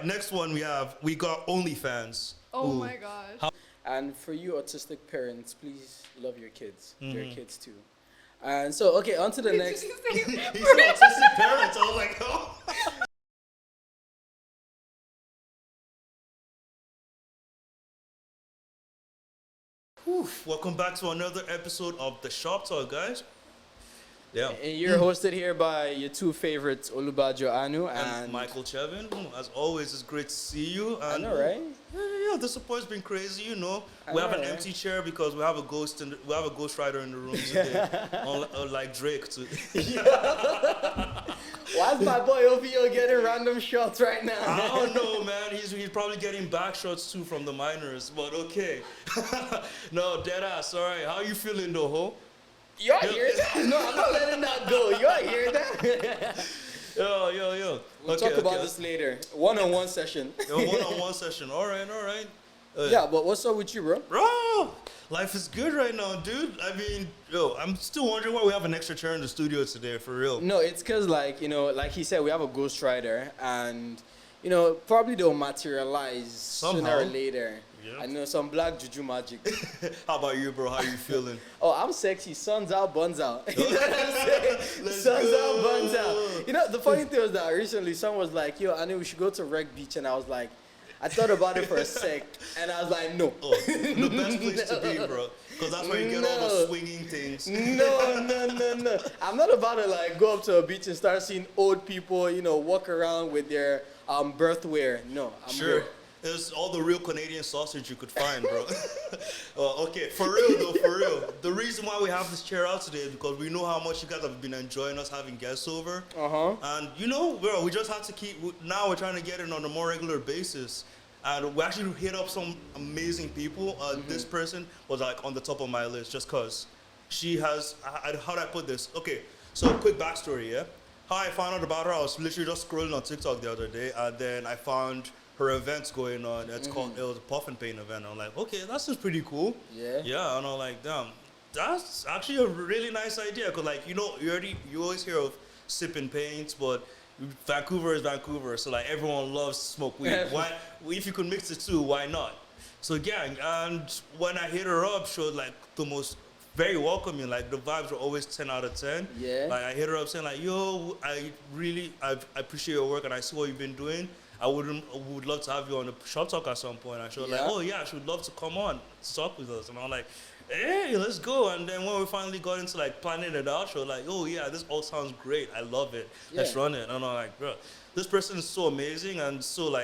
Next one we got OnlyFans. Oh Ooh. my gosh. And for you autistic parents, please love your kids. They're kids too. And so, okay, on to the next. He said autistic parents. I was like, oh. Welcome back to another episode of the Shop Talk, guys. Yeah. And you're hosted here by your two favorites, Olubajo Anu And Michael Chevin. As always, it's great to see you. And I know, right? Yeah, the support's been crazy, you know. We have an empty chair because we have a ghost rider in the room today. Like Drake too. Why is my boy OVO getting random shots right now? I don't know, man. He's probably getting back shots too from the minors, but okay. No, deadass. All right, how you feeling though, ho? Y'all hear that? No, I'm not letting that go. Y'all hear that? Yo. We'll talk about this later. One-on-one session. One-on-one session. All right. Yeah, but what's up with you, bro? Bro, life is good right now, dude. I mean, I'm still wondering why we have an extra chair in the studio today, for real. No, it's because, like he said, we have a Ghost Rider, and, probably they'll materialize sooner or later. Yep. I know some black juju magic. How about you, bro? How you feeling? Oh, I'm sexy. Sun's out, buns out. You know what I'm saying? Sun's go. out, buns out. The funny thing was that recently someone was like, yo, I knew we should go to Wreck Beach, and I was like, I thought about it for a sec, and I was like, no. Oh, the best place to be, bro. Because that's where you get all the swinging things. No. I'm not about to, go up to a beach and start seeing old people, walk around with their birthwear. No, I'm Sure. good. It's all the real Canadian sausage you could find, bro. Okay, for real. The reason why we have this chair out today is because we know how much you guys have been enjoying us having guests over. And bro, we just have to now we're trying to get it on a more regular basis. And we actually hit up some amazing people. This person was on the top of my list just because she has, how do I put this? Okay, so quick backstory, yeah? How I found out about her, I was literally just scrolling on TikTok the other day, and then I found her events going on. It was a Puff and Paint event. I'm like, okay, that seems pretty cool. Yeah, and I'm like, damn, that's actually a really nice idea. Cause you always hear of sipping paints, but Vancouver is Vancouver, so everyone loves to smoke weed. Why, if you could mix the two, why not? So gang, and when I hit her up, she was the most very welcoming. The vibes were always 10 out of 10. Yeah. I hit her up saying yo, I appreciate your work and I see what you've been doing. I would love to have you on the Shop Talk at some point. And she was oh yeah, she would love to come on to talk with us. And I'm like, hey, let's go. And then when we finally got into planning it out, she was like, oh yeah, this all sounds great. I love it. Let's run it. And I'm like, bro, this person is so amazing and so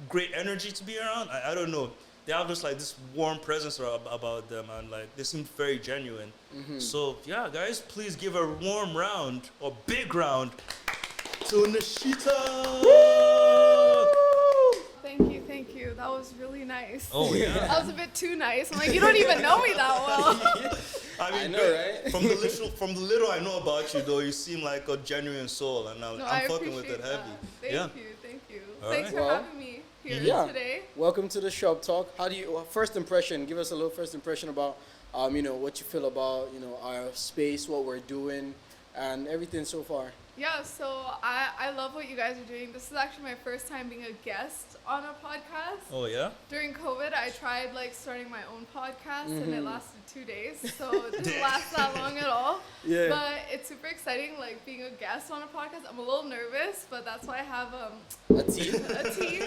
great energy to be around. I don't know. They have just this warm presence about them, and they seem very genuine. So yeah, guys, please give a warm round or big round to Nishita. Thank you. That was really nice. Oh yeah. That was a bit too nice. I'm like, you don't even know me that well. I know, right? From the little I know about you, though, you seem like a genuine soul, and I'm fucking with it heavy. Thank you. All Thanks right. for having me here today. Welcome to the Shop Talk. How do you first impression? Give us a little first impression about what you feel about our space, what we're doing, and everything so far. Yeah, so I love what you guys are doing. This is actually my first time being a guest on a podcast. Oh yeah. During COVID, I tried starting my own podcast, and it lasted 2 days, so it didn't last that long at all. Yeah. But it's super exciting, being a guest on a podcast. I'm a little nervous, but that's why I have A team. a team.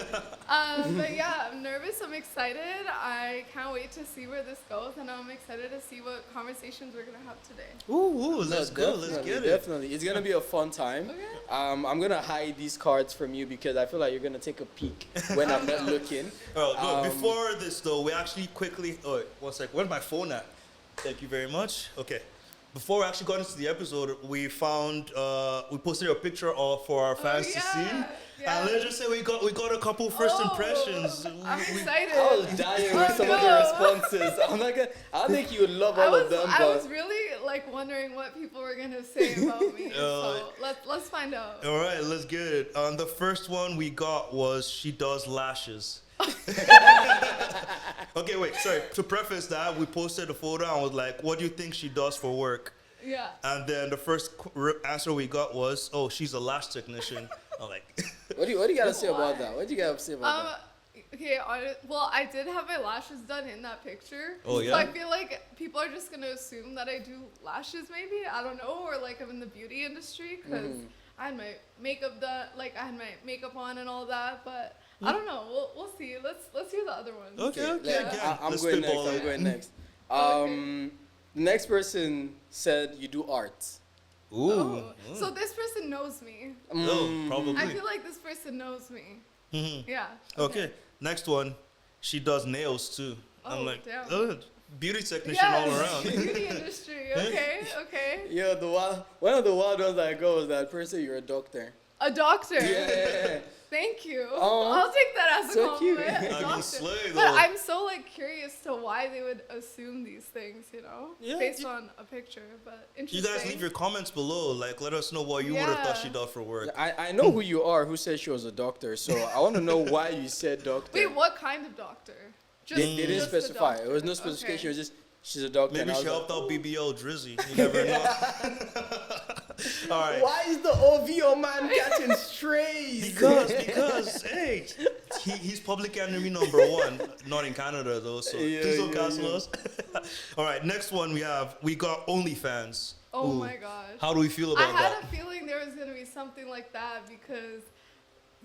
But yeah, I'm nervous. I'm excited. I can't wait to see where this goes, and I'm excited to see what conversations we're gonna have today. Ooh, let's go. Let's get it. Definitely, it's gonna be a fun time. Okay. I'm gonna hide these cards from you because I feel like you're gonna take a peek when I'm not looking. No, before this though, we actually quickly. Oh, wait, 1 sec. Where's my phone at? Thank you very much. Okay. Before we actually got into the episode, we posted a picture for our fans to see. Yeah. And let's just say we got a couple first impressions. I'm excited. I was dying with some of the responses. I think you would love all of them. I was really wondering what people were gonna say about me. So let's find out. All right, let's get it. The first one we got was she does lashes. Okay, wait, sorry. To preface that, we posted a photo and was like, what do you think she does for work? Yeah. And then the first answer we got was, oh, she's a lash technician. I'm like, What do you gotta say about that? What do you gotta say about that? Okay, well, I did have my lashes done in that picture. Oh, yeah? So I feel like people are just going to assume that I do lashes maybe. I don't know. Or like I'm in the beauty industry because I had my makeup done. Like I had my makeup on and all that. But I don't know. We'll see. Let's hear the other ones. Okay. Yeah. I'm going next. The next person said you do art. Ooh. Oh. So this person knows me. Oh, probably. I feel like this person knows me. Yeah. Okay. Next one. She does nails too. I'm Oh, like, damn. oh, beauty technician all around. Beauty industry. Okay. Yeah, one of the wild ones I go is that person you're a doctor. A doctor. Yeah. Thank you. Oh, I'll take that as a so cute. compliment. I mean, Doctor. slay, But though. I'm so like curious to why they would assume these things, Yeah, based on a picture. But You interesting. guys leave your comments below. Like, let us know what you would have thought she does for work. I know who you are, who said she was a doctor, so I want to know why you said doctor. Wait, what kind of doctor? Just, They didn't just a specify. It was no doctor. specification. Okay. It was just, she's a doctor. Maybe and I she was helped out BBL Drizzy. You never know. All right. Why is the OVO man catching strays? Because hey, he's public enemy number one. Not in Canada though, so please don't cancel us. All right, next one we got OnlyFans. Oh Ooh. my gosh. How do we feel I about had that? a feeling there was gonna be something like that because,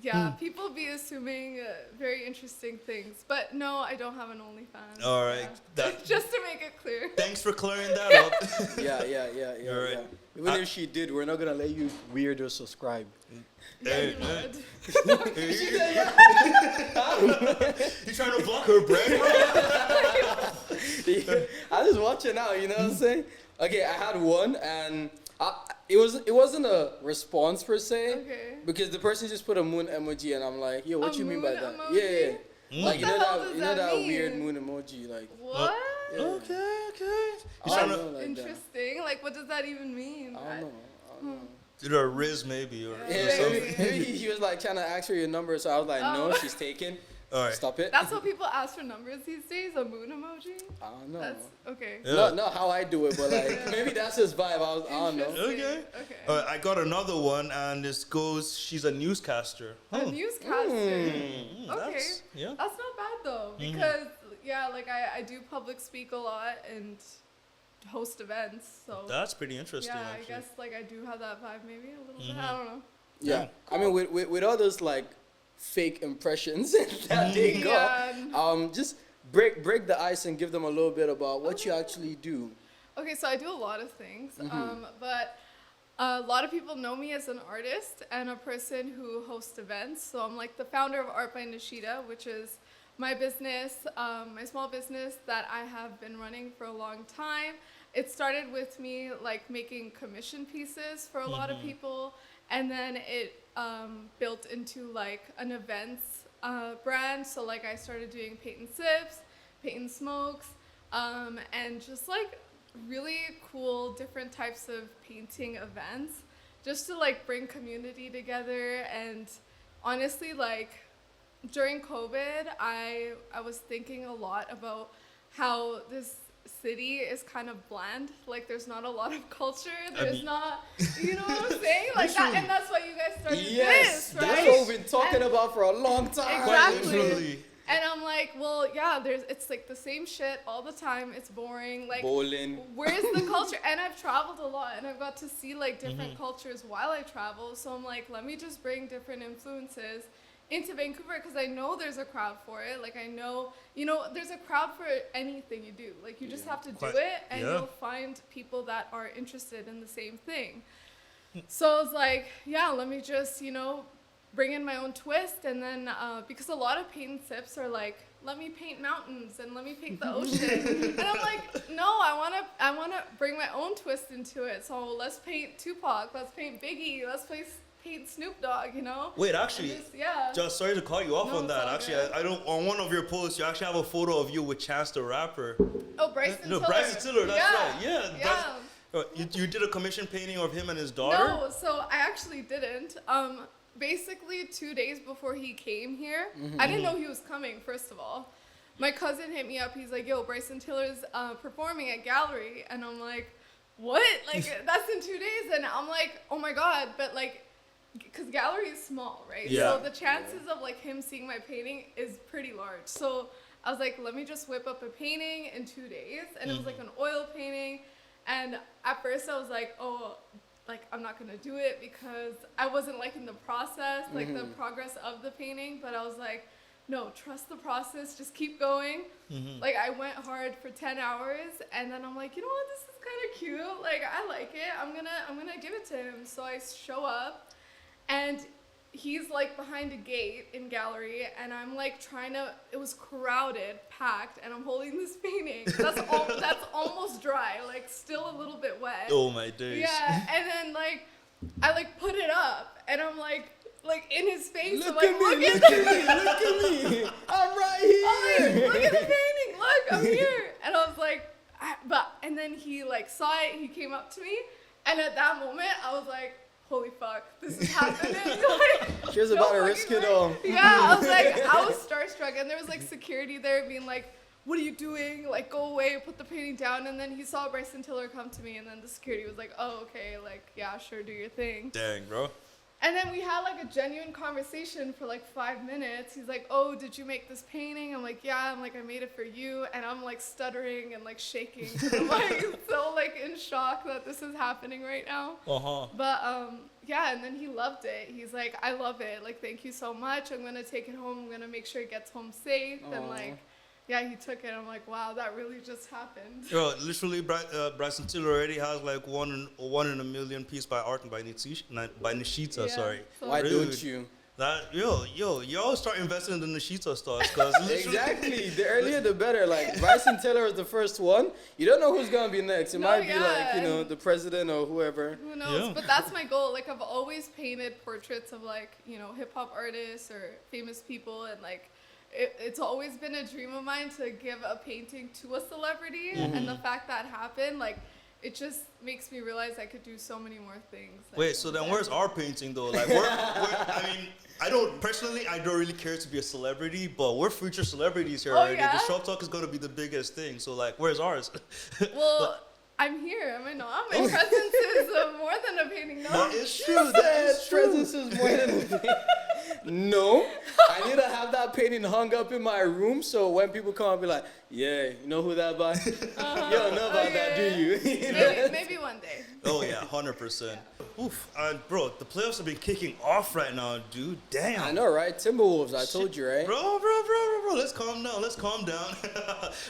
Hmm. people be assuming very interesting things. But no, I don't have an OnlyFans. All right, Yeah. that- Just to make it clear. Thanks for clearing that up. Yeah. All right. Yeah. Even if she did, we're not gonna let you weirdo subscribe. Yeah, Hey, you hey. would. You trying to block her bread, bro? I just watch it now. You know what I'm saying? Okay, I had one, and it wasn't a response per se, Okay. because the person just put a moon emoji, and I'm like, yo, what A you mean by moon that? emoji? Yeah. What Like the hell does that that weird mean? moon emoji, like. What? Yeah. Okay. I He's trying don't to know, like that. Interesting. Like, what does that even mean? I don't know. do a Riz maybe or Yeah, something. maybe he was like trying to ask for your number, so I was like, no, Oh. she's taken. All right. Stop it. That's what people ask for numbers these days. A moon emoji. I don't know. That's okay. Yeah. Not how I do it, but like maybe that's his vibe. I don't know. Interesting. Okay. Okay. All right, I got another one, and this goes. She's a newscaster. A newscaster. Mm, Okay. that's- yeah. That's not bad though, because like I do public speak a lot and host events, so That's pretty interesting. yeah, I actually. guess like I do have that vibe maybe a little bit. I don't know. Yeah. I mean, with all those like fake impressions that they got, Yeah. just break the ice and give them a little bit about what you actually do. Okay, so I do a lot of things, but a lot of people know me as an artist and a person who hosts events. So I'm like the founder of Art by Nishita, which is my business, my small business that I have been running for a long time. It started with me like making commission pieces for a lot of people, and then it built into like an events brand. So like I started doing paint and sips, paint and smokes, and just like really cool different types of painting events just to like bring community together. And honestly, like during COVID, I was thinking a lot about how this city is kind of bland. Like there's not a lot of culture. There's not, you know what I'm saying? Like that, and that's why you guys started Yes, this, right? that's what we've been talking And- about for a long time. Exactly. Literally. And I'm like, well, yeah, it's like the same shit all the time. It's boring. Like, Bowling. where's the culture? And I've traveled a lot, and I've got to see like different cultures while I travel. So I'm like, let me just bring different influences into Vancouver, because I know there's a crowd for it. Like I know, there's a crowd for anything you do. Like you just have to do Quite- it, and yeah. you'll find people that are interested in the same thing. So I was like, yeah, let me just, bring in my own twist. And then because a lot of paint and sips are like, let me paint mountains and let me paint the ocean. And I'm like, no, I wanna bring my own twist into it. So let's paint Tupac, let's paint Biggie, let's paint Snoop Dogg, Wait, actually, And just sorry to call you off No, on it's that. all Actually, good. I don't. On one of your posts, you actually have a photo of you with Chance the Rapper. Oh, Bryson Tiller. Bryson Tiller. That's Yeah. right. Yeah. Yeah. You did a commission painting of him and his daughter. No, so I actually didn't. Basically 2 days before he came here, I didn't know he was coming, first of all. My cousin hit me up. He's like, yo, Bryson Tiller's performing at Gallery. And I'm like, what? Like, that's in 2 days. And I'm like, oh my God. But like, because gallery is small, right? Yeah. So the chances of like him seeing my painting is pretty large. So I was like, let me just whip up a painting in 2 days. And it was like an oil painting. And at first I was like, oh, like I'm not gonna do it because I wasn't liking the process, like the progress of the painting. But I was like, no, trust the process, just keep going. Like I went hard for 10 hours and then I'm like, you know what, this is kind of cute. Like I like it. I'm gonna give it to him. So I show up and he's like behind a gate in gallery and I'm like it was crowded, packed, and I'm holding this painting. That's almost dry, like still a little bit wet. Oh my days. Yeah, and then like I like put it up and I'm like in his face. Look I'm like, at me, look at me. I'm right here. I'm like, look at the painting, look, I'm here. And I was like, and then he like saw it, he came up to me, and at that moment I was like, holy fuck, this is happening. Like, She was about to risk it all. Yeah, I was like, I was starstruck, and there was like security there being like, what are you doing? Like, go away, put the painting down. And then he saw Bryson Tiller come to me, and then the security was like, oh, okay, like, yeah, sure, do your thing. Dang, bro. And then we had like a genuine conversation for like 5 minutes. He's like, oh, did you make this painting? I'm like, yeah. I'm like, I made it for you. And I'm like stuttering and like shaking. I'm like so like in shock that this is happening right now. But yeah, and then he loved it. He's like, I love it. Like, thank you so much. I'm gonna take it home. I'm gonna make sure it gets home safe. And like, yeah, he took it. I'm like, wow, that really just happened. Yo, literally, Bryson Tiller already has like one in a million piece by art by Nishita. Yeah, Sorry. so Why Dude, don't you? That y'all start investing in the Nishita stars, cause Exactly. The earlier the better. Like Bryson Tiller is the first one. You don't know who's gonna be next. It No, might be yeah, like, the president or whoever. Who knows? Yeah. But that's my goal. Like, I've always painted portraits of like, hip hop artists or famous people, and like, it's always been a dream of mine to give a painting to a celebrity. And the fact that happened, like, it just makes me realize I could do so many more things. Like, Wait, so then where's our painting though? Like, I don't really care to be a celebrity, but we're future celebrities here already. Yeah? The shop talk is gonna be the biggest thing. So like, where's ours? Well, I'm here. I mean, no, my presence is more than a painting. No, That is true. That That is true. presence is more than a painting. No, I need to have that painting hung up in my room so when people come, I'll be like, yeah, you know who that by? You don't know about that, do you? Maybe one day. Oh yeah, 100%. Oof, bro, the playoffs have been kicking off right now, dude. Damn. I know, right? Timberwolves, I told you, right? Bro, let's calm down.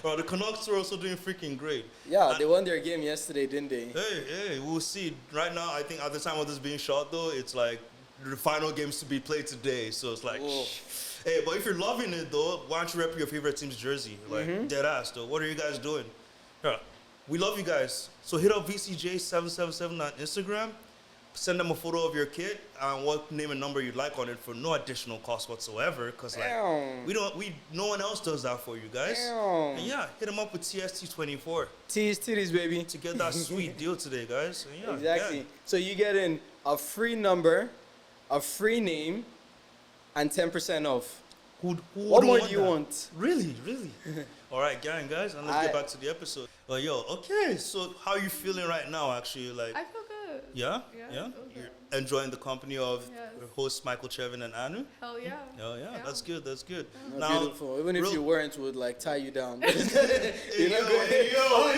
Bro, the Canucks are also doing freaking great. Yeah, they won their game yesterday, didn't they? Hey, we'll see. Right now, I think at the time of this being shot, though, it's like the final games to be played today. So it's like, hey, but if you're loving it, though, why don't you rep your favorite team's jersey? Like, dead ass, though. What are you guys doing? Yeah, we love you guys. So hit up VCJ777 on Instagram. Send them a photo of your kit and what name and number you'd like on it for no additional cost whatsoever. Cause like no one else does that for you guys. And yeah, hit them up with TST24 Titties, baby. to get that sweet deal today, guys. And yeah, Exactly. yeah. So you get in a free number, a free name, and 10% off. Who What wouldn't more want do you that? want? Really? All right, gang, guys, and let's get back to the episode. Okay. So how are you feeling right now? Actually, like, I feel good. yeah. I feel good. You're enjoying the company of Yes. your hosts Michael, Chevin, and Anu. Hell yeah. Oh yeah, that's good. That's good. No, Now, beautiful. Even if real- you weren't, would like tie you down. Hey, yo.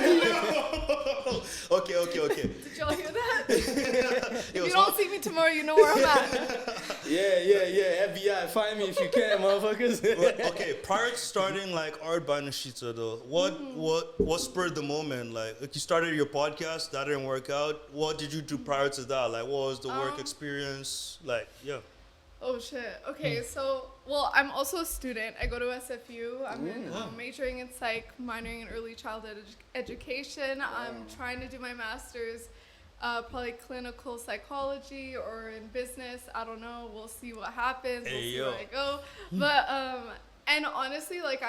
Okay. Did y'all hear that? If Yo, you so- don't see me tomorrow, you know where I'm at. Yeah. FBI, find me if you can, motherfuckers. Okay, prior to starting like Art by Nishita though, what spurred the moment? Like you started your podcast, that didn't work out. What did you do prior to that? Like what was the work experience? Like, yeah. Oh shit. Okay, so I'm also a student. I go to SFU. I'm majoring in psych, minoring in early childhood education. I'm trying to do my master's, probably clinical psychology or in business. I don't know. We'll see what happens. We'll see where I go. But and honestly, like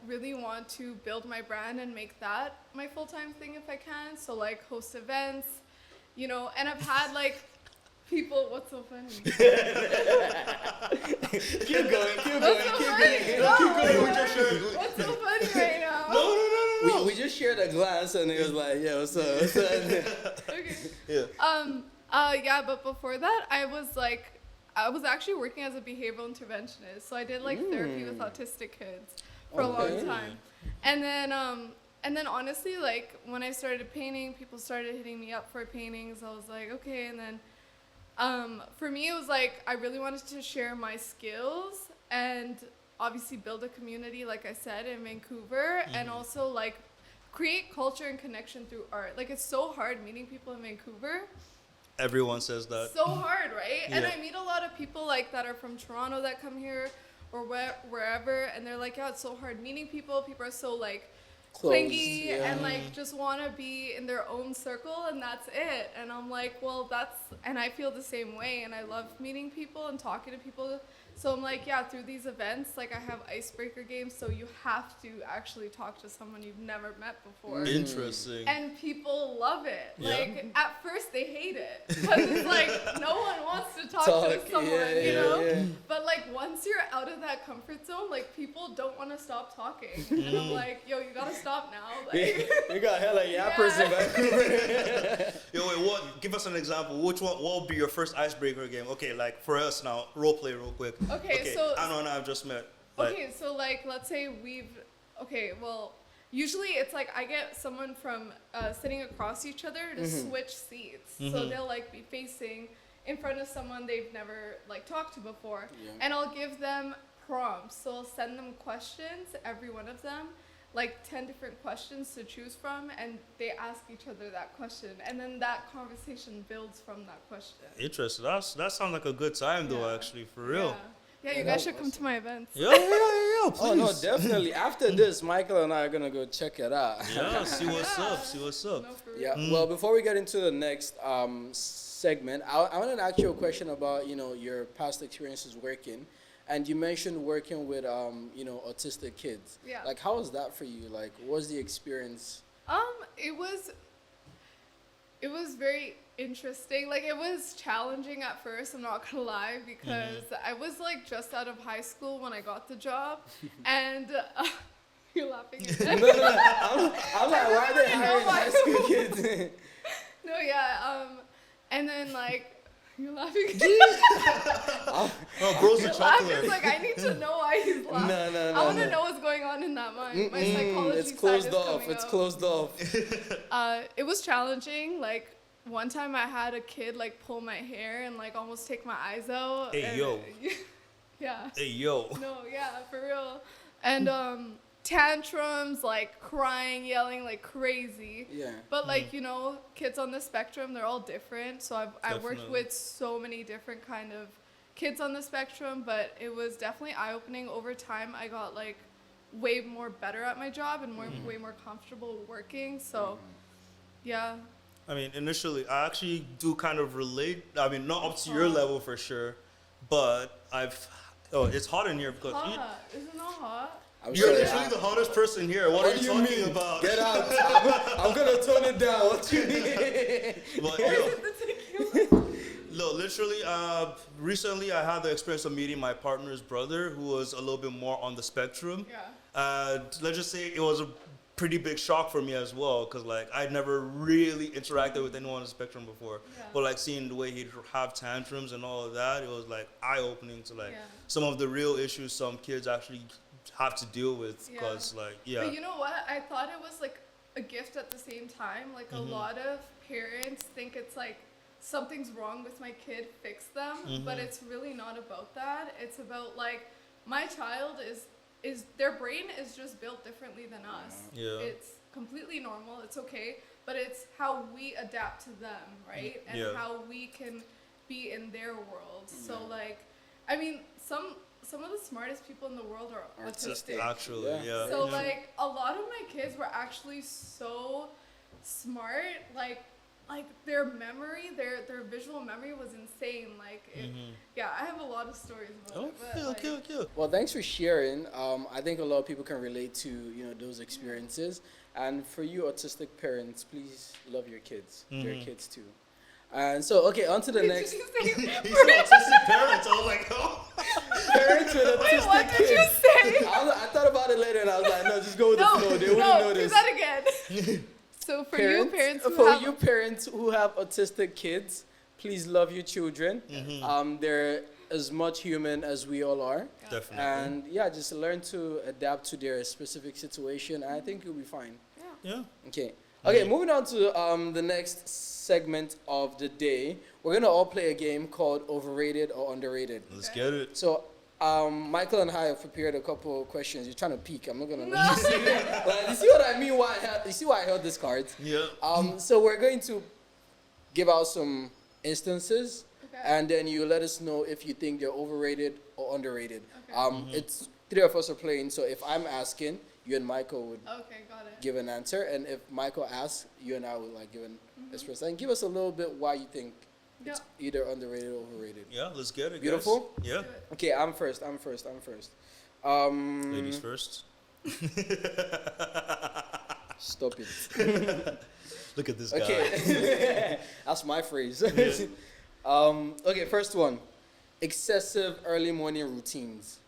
really want to build my brand and make that my full-time thing if I can. So like host events, and I've had like people. What's so funny? Keep going. What's so funny? What's so funny right now? No. We just shared a glass and it was like, yeah, what's up? Okay. Yeah. Yeah, but before that, I was like I was actually working as a behavioral interventionist. So I did like therapy with autistic kids for a long time. And then honestly, like when I started painting, people started hitting me up for paintings. I was like, okay. And then for me, it was like I really wanted to share my skills and obviously build a community, like I said, in Vancouver, and also like create culture and connection through art. Like it's so hard meeting people in Vancouver. Everyone says that. So hard, right? Yeah. And I meet a lot of people like that are from Toronto that come here or wherever, and they're like, yeah, it's so hard meeting people. People are so like clingy and like just want to be in their own circle, and that's it. And I'm like, well, and I feel the same way, and I love meeting people and talking to people. So I'm like, yeah, through these events, like I have icebreaker games, so you have to actually talk to someone you've never met before. Interesting. And people love it. Yeah. Like at first they hate it because it's like no one wants to talk to someone, you know? Yeah. But like once you're out of that comfort zone, like people don't want to stop talking. And I'm like, yo, you gotta stop now. Like, you got hella yappers in Vancouver. Yo, wait, give us an example. What would be your first icebreaker game? Okay, like for us now, role play real quick. Okay, so Anna and I have just met. Okay, so like let's say well, usually it's like I get someone from sitting across each other to switch seats. So they'll like be facing in front of someone they've never like talked to before. Yeah. And I'll give them prompts. So I'll send them questions, every one of them, like 10 different questions to choose from, and they ask each other that question, and then that conversation builds from that question. Interesting. That sounds like a good time though, actually, for real. Yeah, you guys should come to my events. Yeah, please. Oh no, definitely. After this, Michael and I are gonna go check it out. Yeah, see what's up. No, for real. Yeah. Well, before we get into the next segment, I want to ask you a question about your past experiences working, and you mentioned working with autistic kids. Yeah. Like, how was that for you? Like, what was the experience? It was very interesting. Like it was challenging at first, I'm not gonna lie, because I was like just out of high school when I got the job, and you're laughing again. No. I'm like, why are they hiring high school kids? No, yeah, and then like you're laughing again. Oh, bro's a chocolate. Laughing, like I need to know why he's laughing. No. I want to know what's going on in that mind. My psychology It's closed side off. is It's coming closed off. It was challenging. Like one time I had a kid like pull my hair and like almost take my eyes out. Hey, yo. Yeah. Hey, yo. No, yeah, for real. And tantrums, like crying, yelling like crazy. Yeah. But like, kids on the spectrum, they're all different. So I worked with so many different kind of kids on the spectrum, but it was definitely eye-opening. Over time, I got like way more better at my job and way more comfortable working. So, yeah. I mean, initially, I actually do kind of relate. I mean, not up to your level for sure, but it's hot in here because Hot. Isn't that hot? you're literally the hottest person here. What are you talking about? Get out. I'm going to tone it down. What you need? But, no, literally, recently I had the experience of meeting my partner's brother, who was a little bit more on the spectrum. Yeah. Let's just say it was a pretty big shock for me as well, because like I'd never really interacted with anyone on the spectrum before. Yeah. But like seeing the way he'd have tantrums and all of that, it was like eye-opening to like some of the real issues some kids actually have to deal with. Because like But you know what? I thought it was like a gift at the same time. Like a lot of parents think it's like something's wrong with my kid, fix them. But it's really not about that. It's about like my child is their brain is just built differently than us. Yeah. It's completely normal. It's okay. But it's how we adapt to them, right? And how we can be in their world. So like, I mean, some of the smartest people in the world are autistic. Actually, yeah. So like a lot of my kids were actually so smart. Like their memory, their visual memory was insane. Like, I have a lot of stories about it. Okay. Well, thanks for sharing. I think a lot of people can relate to those experiences. And for you autistic parents, please love your kids. They're kids too. And so, okay, on to the next. He's autistic parents. I was like, oh. Parents with autistic kids. What did you say? I thought about it later, and I was like, no, just go with the flow. They wouldn't notice. Do that again. So for you parents who have autistic kids, please love your children. as much human as we all are. Definitely. And yeah, just learn to adapt to their specific situation. I think you'll be fine. Yeah. Okay. Okay, moving on to the next segment of the day. We're going to all play a game called Overrated or Underrated. Let's get it. So, Michael and I have prepared a couple of questions. You're trying to peek. I'm not going to let you see it. Like, you see what I mean? You see why I held this card? Yeah. So we're going to give out some instances, Okay. and then you let us know if you think they're overrated or underrated. Okay. It's three of us are playing, so if I'm asking, you and Michael would Okay, got it. give an answer, and if Michael asks, you and I would like give an express and give us a little bit why you think Yeah. it's either underrated or overrated. Yeah, let's get it, Beautiful? guys. Yeah. Do it. Okay, I'm first. Ladies first. Stop it. Look at this guy. Okay, that's my phrase. Okay, first one. Excessive early morning routines.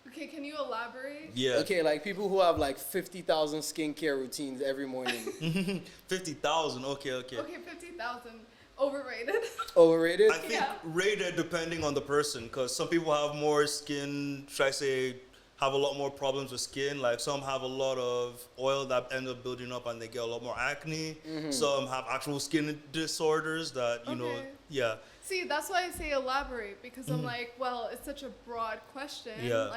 Okay, can you elaborate? Yeah. Okay, like people who have like 50,000 skincare routines every morning. 50,000. Okay. Okay, 50,000. Overrated. Overrated? I think Yeah. rated depending on the person, because some people have more skin, should I say, have a lot more problems with skin. Like some have a lot of oil that end up building up and they get a lot more acne. Some have actual skin disorders that, you know, Okay. yeah. See, that's why I say elaborate, because I'm like, well, it's such a broad question. Yeah.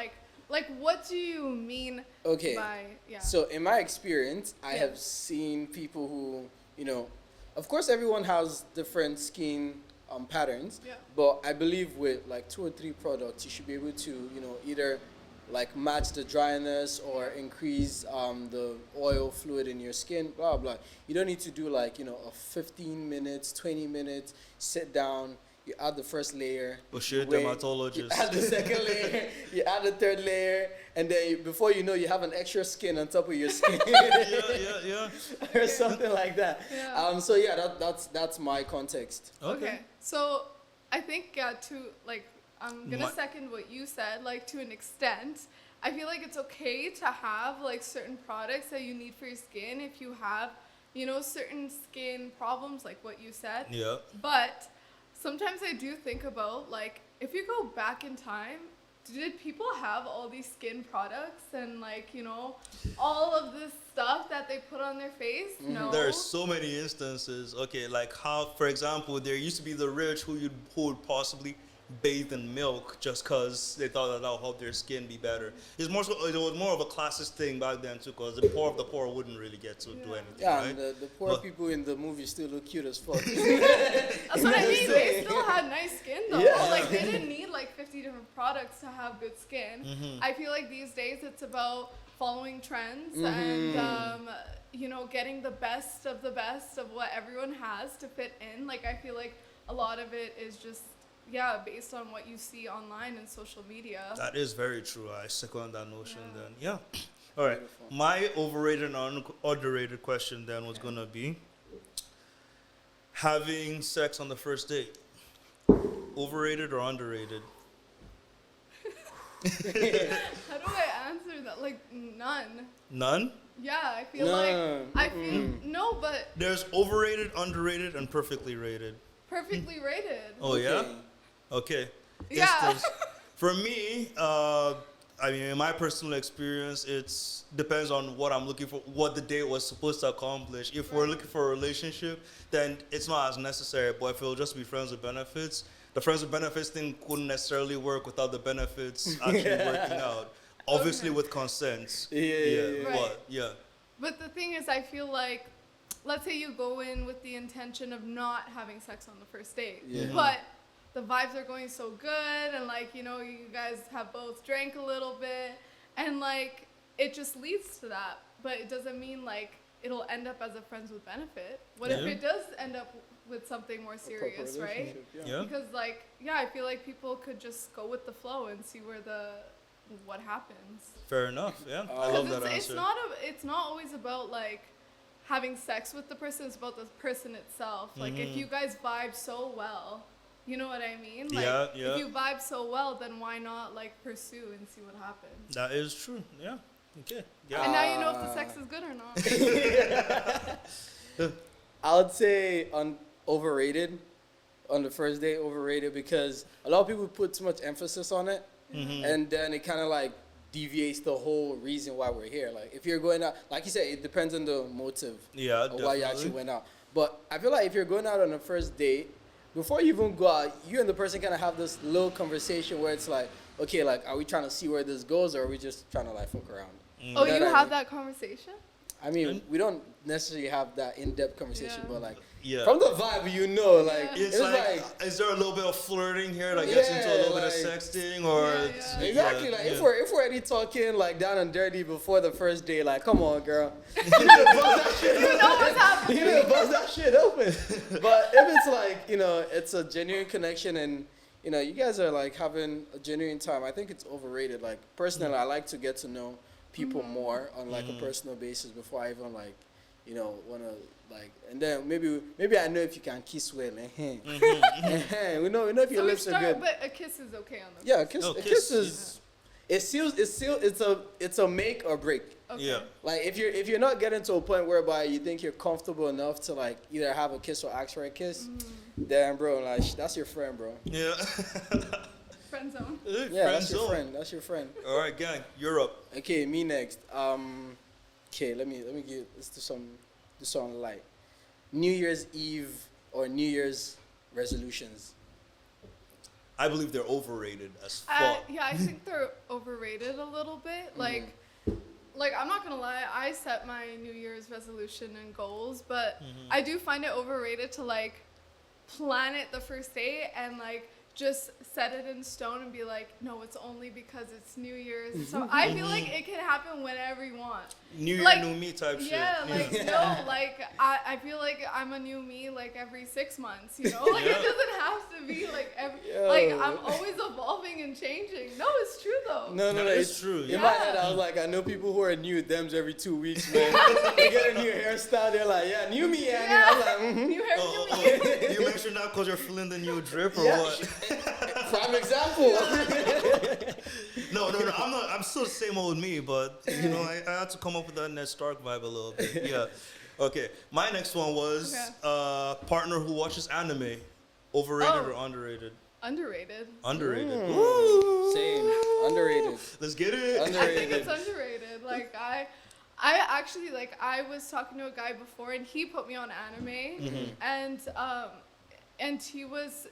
Like what do you mean Okay. by, yeah. So in my experience, I Yeah. have seen people who, you know, of course everyone has different skin patterns, Yeah. but I believe with like 2 or 3 products, you should be able to, you know, either like match the dryness or increase the oil fluid in your skin, blah, blah. You don't need to do like, you know, a 15 minutes, 20 minutes, sit down, you add the first layer. Bullshit you wait, dermatologist. You add the second layer, you add the third layer, and then before you know, you have an extra skin on top of your skin. yeah. Or something like that. Yeah. So yeah, that's my context. Okay. So I think I'm gonna My- second what you said, like to an extent. I feel like it's okay to have like certain products that you need for your skin if you have, you know, certain skin problems like what you said. Yeah. But sometimes I do think about like if you go back in time, did people have all these skin products and like, you know, all of this stuff that they put on their face? No. There are so many instances. Okay, like how, for example, there used to be the rich who would possibly bathe in milk just because they thought that would help their skin be better. It was more of a classist thing back then too, because the poor of the poor wouldn't really get to do anything, Yeah, right? and the poor But- people in the movie still look cute as fuck. That's what I mean. They still had nice skin though. Yeah. Like they didn't need like 50 different products to have good skin. I feel like these days it's about following trends and you know, getting the best of what everyone has to fit in. Like I feel like a lot of it is just based on what you see online and social media. That is very true. I second that notion then. Yeah. All right. Beautiful. My overrated and underrated question then was going to be having sex on the first date. Overrated or underrated? How do I answer that? Like none. None? Yeah, I feel None. like I feel no, but There's overrated, underrated, and perfectly rated. perfectly rated. Oh, yeah? Okay. Yeah. Instance. For me, I mean, in my personal experience, it's depends on what I'm looking for, what the date was supposed to accomplish. If we're looking for a relationship, then it's not as necessary. But if it'll just be friends with benefits, the friends with benefits thing couldn't necessarily work without the benefits actually working out. Obviously, Okay. with consent. Yeah. Right. But yeah. But the thing is, I feel like, let's say you go in with the intention of not having sex on the first date, Yeah. but the vibes are going so good, and like, you know, you guys have both drank a little bit, and like, it just leads to that. But it doesn't mean like it'll end up as a friends with benefit. What if Yeah. it does end up with something more serious, right? Yeah. Because like, I feel like people could just go with the flow and see what happens. Fair enough. Yeah. I love that it's answer. it's not always about like having sex with the person. It's about the person itself. Like if you guys vibe so well, you know what I mean? Like Yeah. if you vibe so well, then why not like pursue and see what happens? That is true. Yeah. Okay. Yeah. And now you know if the sex is good or not. I would say overrated. on the first date, overrated, because a lot of people put too much emphasis on it, and then it kind of like deviates the whole reason why we're here. Like if you're going out, like you said, it depends on the motive of why you actually went out. But I feel like if you're going out on a first date, before you even go out, you and the person kind of have this little conversation where it's like, okay, like, are we trying to see where this goes, or are we just trying to like fuck around? Oh, you have that conversation? I mean, we don't necessarily have that in-depth conversation, but like, yeah. from the vibe, you know, like, it's like, is there a little bit of flirting here that gets into a little bit of sexting, or exactly, like if we're already talking like down and dirty before the first day, like, come on, girl, you need to bust that shit. You know what's happening. You need to bust that shit open. But if it's like, you know, it's a genuine connection and, you know, you guys are like having a genuine time, I think it's overrated. Like personally, I like to get to know people more on like a personal basis before I even like, you know, wanna like, and then maybe I know if you can kiss well. We know if your lips are good. But a kiss is okay on the Yeah, a kiss is. It's a make or break. Okay. Yeah. Like if you're not getting to a point whereby you think you're comfortable enough to like either have a kiss or ask for a kiss, then bro, like that's your friend, bro. Yeah. Friend zone. Yeah, that's your friend. That's your friend. All right, gang, you're up. Okay, me next. Okay, let me let's do some light. New Year's Eve or New Year's resolutions. I believe they're overrated as fuck. Yeah, I think they're overrated a little bit. Like I'm not gonna lie, I set my New Year's resolution and goals, but I do find it overrated to like plan it the first day and like just set it in stone and be like, no, it's only because it's New Year's. So I feel like it can happen whenever you want. New Year, like, new me type shit. Yeah, like, no, like, I feel like I'm a new me, like, every 6 months, you know? Like, it doesn't have to be, like, like, I'm always evolving and changing. No, it's true, though. No, it's true. In my head, I was like, I know people who are new thems every 2 weeks, man. They get a new hairstyle, they're like, yeah, new me, Annie. Yeah. I'm like, New hair, new me. You mentioned that because you're feeling the new drip or what? Prime example. No, I'm still the same old me, but you know, I had to come up with that Ned Stark vibe a little bit. Yeah. Okay. My next one was partner who watches anime. Overrated or underrated? Underrated. Underrated. Same. Underrated. Let's get it. I think it's underrated. Like I actually like I was talking to a guy before and he put me on anime and he was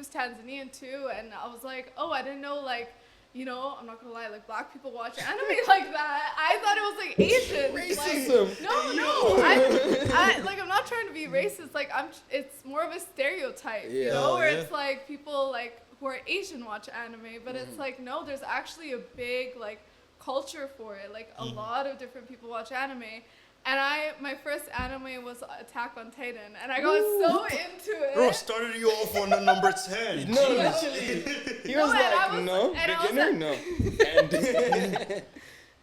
Tanzanian too, and I was like, oh, I didn't know, like, you know, I'm not gonna lie, like black people watch anime like that. I thought it was like Asian. Racism. Like, no, I like I'm not trying to be racist. Like it's more of a stereotype, you know, where it's like people like who are Asian watch anime, but it's like no, there's actually a big like culture for it. Like a lot of different people watch anime. And my first anime was Attack on Titan, and I got so into it. Bro, started you off on the number 10. No, literally. He was beginner, no.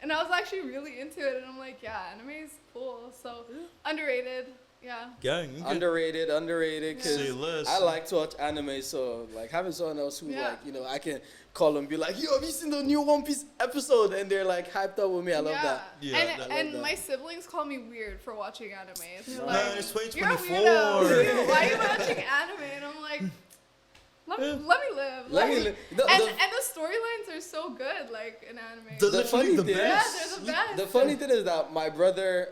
And I was actually really into it, and I'm like, yeah, anime is cool. So underrated, yeah. Gang. Underrated, because I like to watch anime, so like having someone else who like, you know, I can call and be like, yo, have you seen the new One Piece episode? And they're like hyped up with me. I love that. Yeah, and my siblings call me weird for watching anime. They're like, man, it's 2024. You're a weirdo. Why are you watching anime? And I'm like, let me live. Let me live. And the storylines are so good, like in anime. The funny they're the best. The funny thing is that my brother,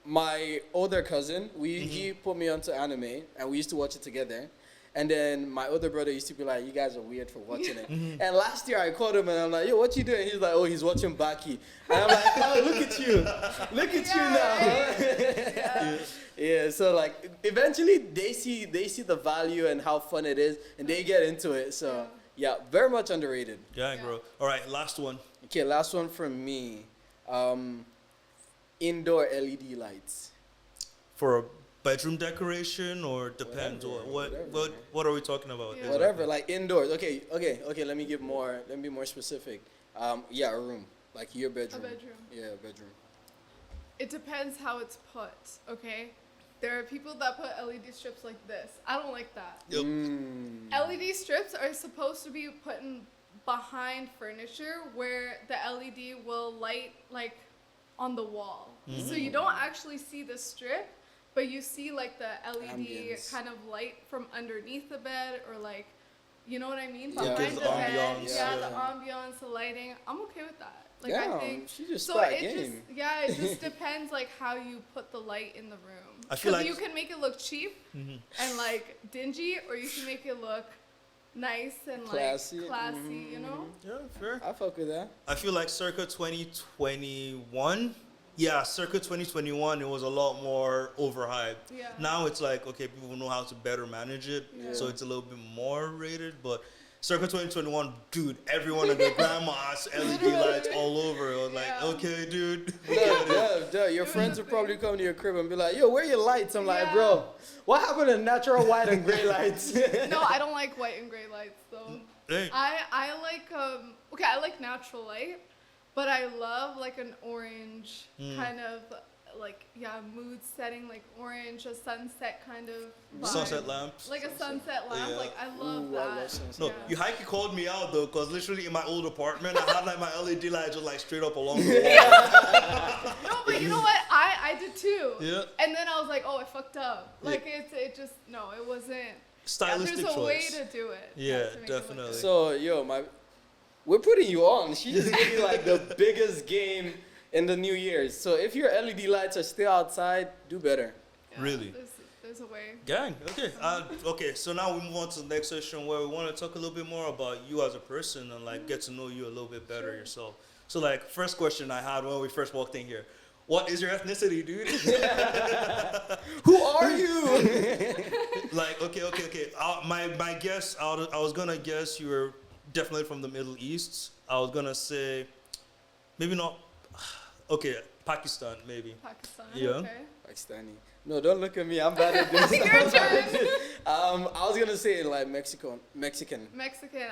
my older cousin, he put me onto anime, and we used to watch it together. And then my older brother used to be like, you guys are weird for watching it. And last year I called him and I'm like, yo, what you doing? He's like, oh, he's watching Baki. And I'm like, oh, look at you. Look at you now. Yeah, so like eventually they see the value and how fun it is and they get into it. So yeah, very much underrated. Yeah, bro. All right, last one. Okay, last one from me. Indoor LED lights. For a bedroom decoration or depends? What are we talking about? Yeah. Whatever, like indoors. Okay. Let me be more specific. A room, like your bedroom. A bedroom. Yeah, a bedroom. It depends how it's put. Okay, there are people that put LED strips like this. I don't like that. Yep. LED strips are supposed to be put in behind furniture where the LED will light like on the wall, so you don't actually see the strip. but you see like the LED Ambience. kind of light from underneath the bed, or like, you know what I mean? Yeah. Behind Gives the the bed. ambiance, Yeah, yeah. the ambiance, the lighting. I'm okay with that. Like Damn, I think she just so. spat It game. it just depends like how you put the light in the room. I feel like- you can make it look cheap and like dingy, or you can make it look nice and Classy. like classy. You know? Yeah, fair. I fuck with that. I feel like circa 2021. Yeah, circa 2021, it was a lot more overhyped. Yeah. Now it's like, okay, people know how to better manage it, so it's a little bit more rated. But circa 2021, dude, everyone and their grandma has LED lights all over. It was like, Yeah. okay, dude. Duh. Your friends will probably come to your crib and be like, yo, where are your lights? I'm like, bro, what happened to natural white and gray lights? No, I don't like white and gray lights though. Hey. I like I like natural light, but I love like an orange kind of like mood setting, like orange, a sunset kind of vibe. Sunset lamps. Like a sunset lamp. Yeah. Like I love Ooh, I that. love sunset. No, Yeah. you hikey called me out though, cause literally in my old apartment, I had like my LED lights just like straight up along the wall. No, but you know what? I did too. Yeah. And then I was like, oh, I fucked up. Like it just it wasn't. Stylistic there's a choice. way to do it. Yeah, to make it look definitely. good. So, we're putting you on. She just gave you like the biggest game in the New Year's. So if your LED lights are still outside, do better. Yeah, Really? There's a way. Gang. Okay. Okay. So now we move on to the next session where we want to talk a little bit more about you as a person and like get to know you a little bit better yourself. So like first question I had when we first walked in here, what is your ethnicity, dude? Who are you? Like okay. My guess, I was gonna guess you were definitely from the Middle East. I was gonna say maybe not. Okay, Pakistan maybe. Pakistan. Yeah. Okay. Pakistani. No, don't look at me. I'm bad at this. Your turn. I was gonna say like Mexican. Mexican.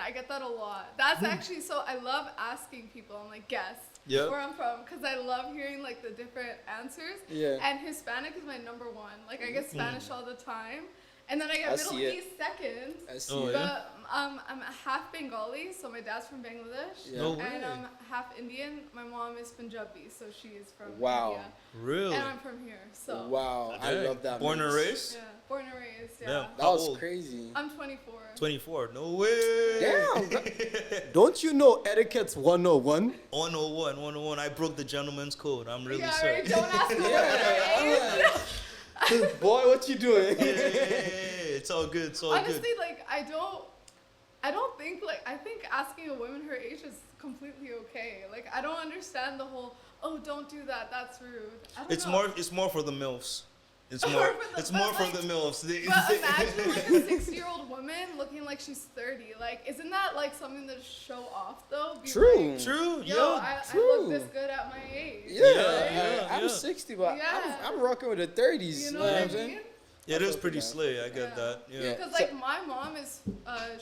I get that a lot. That's actually so. I love asking people. I'm like, guess Yeah. where I'm from, because I love hearing like the different answers. Yeah. And Hispanic is my number one. Like I get Spanish all the time, and then I get I Middle see it. East second. I see. Oh, it. yeah? But I'm half Bengali, so my dad's from Bangladesh. Yeah. No And way. I'm half Indian. My mom is Punjabi, so she is from Wow. India. Really? And I'm from here, so. Wow, I Dang. love that. Born and mix. raised? Yeah, born and raised, yeah. Yeah. That How was old? crazy. I'm 24. 24. No way. Damn. Don't you know etiquette's 101? 101. I broke the gentleman's code. I'm really Yeah, sorry. right, don't ask them what their age. Boy, what you doing? Yeah, it's all good. It's all Honestly, good. like, I don't think, like, I think asking a woman her age is completely okay. Like, I don't understand the whole, oh, don't do that, that's rude. I don't know. It's more for the MILFs. It's For more the- it's but more for like- the MILFs. But imagine like a 60-year-old woman looking like she's 30. Like, isn't that like something to show off though? Be True. Like, True. yo, Yeah. I true. look this good at my age. Yeah, I'm yeah. 60, but Yeah. I'm rocking with the 30s. You know know what what I I'm saying? mean? It is fuck pretty with that. slay. I get Yeah. that. Yeah. Yeah. Because like my mom is,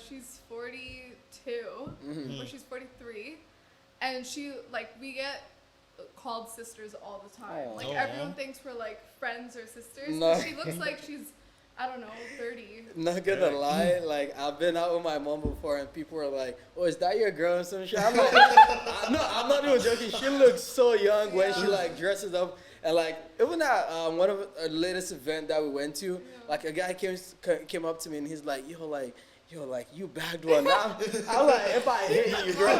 she's 42, or she's 43, and she like we get called sisters all the time. Aw. Like Aw. everyone thinks we're like friends or sisters. No. She looks like she's, I don't know, 30. Not gonna lie, like I've been out with my mom before, and people are like, "Oh, is that your girl?" and some shit. I'm like, no, I'm not even joking. She looks so young when she like dresses up, and like even at one of our latest event that we went to, like a guy came up to me and he's like, "Yo, like you bagged one." Now I'm like, if I hit you, bro,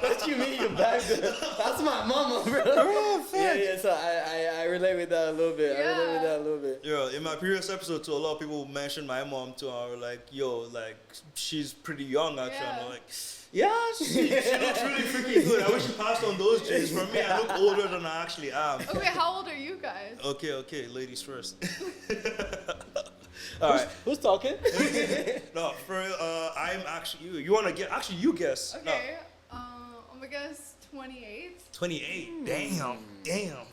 what you mean you bagged one? That's my mama, bro. Yeah. So I relate with that a little bit. I relate with that a little bit. Yeah, in my previous episode too, a lot of people mentioned my mom too. I was like, yo, like she's pretty young actually. Yeah. And I'm like, yeah, she looks really freaking good. I wish she passed on those genes. For me, I look older than I actually am. Okay, how old are you guys? Okay, ladies first. All right. Who's talking? No, for I'm actually you. You wanna get? Actually, you guess. Okay, I'm gonna guess 28. 28. Damn.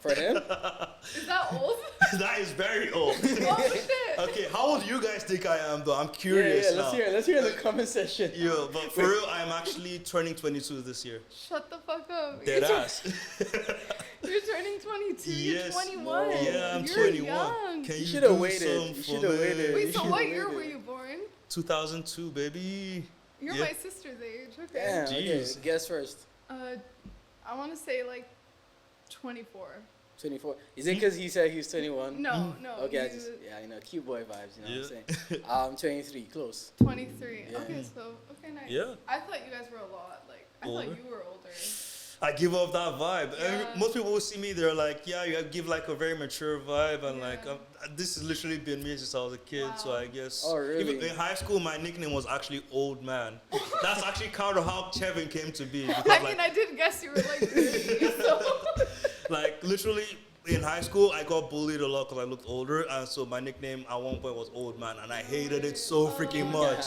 For him? Is that old? That is very old. Oh shit. Okay, how old do you guys think I am though? I'm curious Yeah, now. let's hear in the comment section. Yo, but for real, I'm actually turning 22 this year. Shut the fuck up. Dead ass. You're turning 22. Yes. You're 21. Yeah, I'm You're 21. Young. Can You you shoulda do waited. some You for shoulda me? waited. You Wait, so should've what year waited. were you born? 2002, baby. You're Yeah. my sister's age. Okay. Damn, okay. Jeez. Guess first. I want to say like 24. 24. Is it because he said he was 21? No. Okay, you- cute boy vibes, you know Yeah. what I'm saying? 23, close. 23. Yeah. Okay, nice. Yeah. I thought you guys were a lot, like, I Older? thought you were older. I give off that vibe. Yeah. Most people will see me, they're like, yeah, you give like a very mature vibe, and Yeah. like this has literally been me since I was a kid. So Wow. I guess. Oh, really? Even in high school, my nickname was actually Old Man. That's actually kind of how Kevin came to be. Because, I mean, I did guess you were like 30, so. like literally in high school, I got bullied a lot because I looked older, and so my nickname at one point was Old Man, and I hated it so freaking much.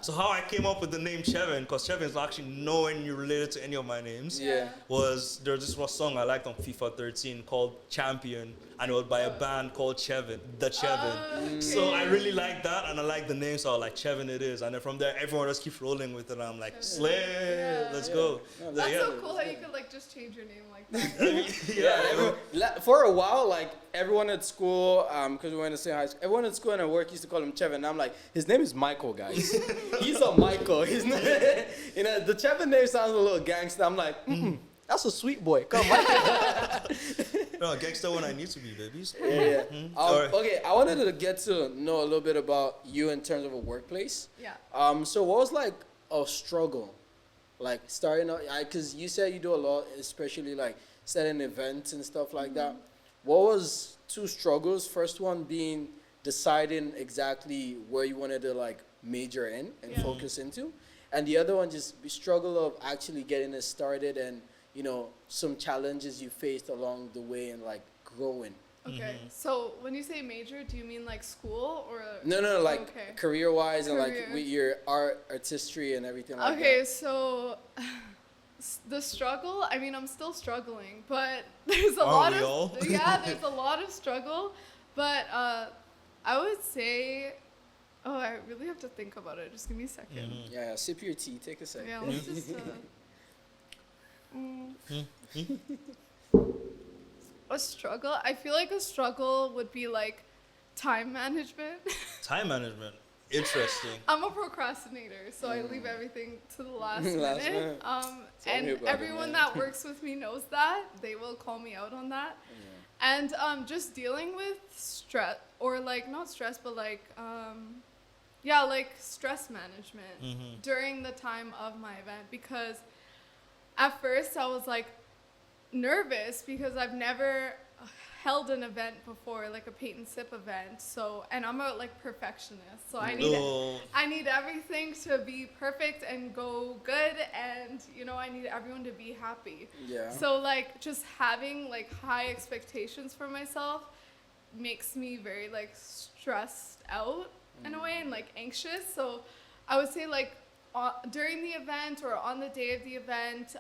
So how I came up with the name Chevin, because Chevin is actually nowhere near related to any of my names, Yeah. was there's this one song I liked on FIFA 13 called Champion, and it was by a band called Chevin, The Chevin. Okay. So I really like that, and I like the name, so I was like, Chevin it is. And then from there, everyone just keeps rolling with it, and I'm like, slay, Yeah. let's go. No, That's Yeah. so cool how you could like just change your name like that. I mean, For a while, like everyone at school, because we went to same high school, everyone at school and at work used to call him Chevin. And I'm like, his name is Michael, guys. He's a Michael. He's not, the Chevin name sounds a little gangster. I'm like, that's a sweet boy. Come on. No, gangster when I need to be, babies. Yeah. Alright. Okay, I wanted to get to know a little bit about you in terms of a workplace. Yeah. So what was like a struggle, like starting out? Because you said you do a lot, especially like setting events and stuff like that. What was two struggles? First one being deciding exactly where you wanted to like major in and Yeah. focus into, and the other one just the struggle of actually getting it started and some challenges you faced along the way and like growing. Okay. So when you say major, do you mean like school or? No, like Okay. career-wise and like Career. with your artistry and everything like Okay, that. so the struggle, I mean, I'm still struggling, but there's a Aren't lot we of all? yeah, there's a lot of struggle, but I would say, I really have to think about it. Just give me a second. Yeah, sip your tea. Take a sec. Yeah, let's just. A struggle. I feel like a struggle would be like time management. Time management. Interesting. I'm a procrastinator, so I leave everything to the last Last minute. minute. Tell me And about it, everyone man. that works with me knows that. They will call me out on that. And just dealing with stress, or like not stress, but like like stress management during the time of my event, because at first I was like nervous because I've never held an event before, like a paint and sip event. So, and I'm a like perfectionist, so I need everything to be perfect and go good, and I need everyone to be happy. Yeah. So like just having like high expectations for myself makes me very like stressed out in a way and like anxious. So I would say like during the event or on the day of the event,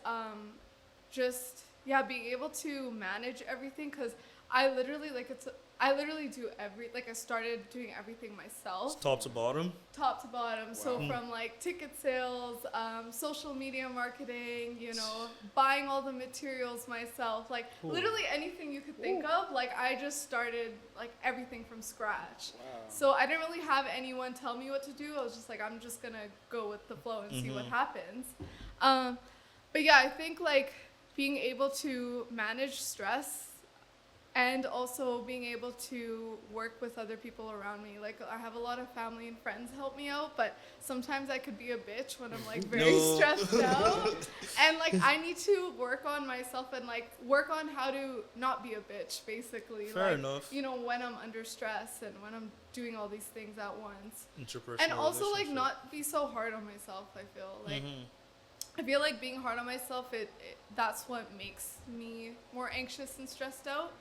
being able to manage everything, because I literally do I started doing everything myself. Top to bottom. Top to bottom. So from like ticket sales, social media marketing, buying all the materials myself, like literally anything you could think of. Like I just started like everything from scratch. Wow. So I didn't really have anyone tell me what to do. I was just like, I'm just gonna go with the flow and see what happens. But yeah, I think like being able to manage stress and also being able to work with other people around me. Like I have a lot of family and friends help me out, but sometimes I could be a bitch when I'm like very stressed out. And like I need to work on myself and like work on how to not be a bitch, basically. Fair like, enough. When I'm under stress and when I'm doing all these things at once. Interpersonal And also like relationship. not be so hard on myself, I feel. Like I feel like being hard on myself, that's what makes me more anxious and stressed out.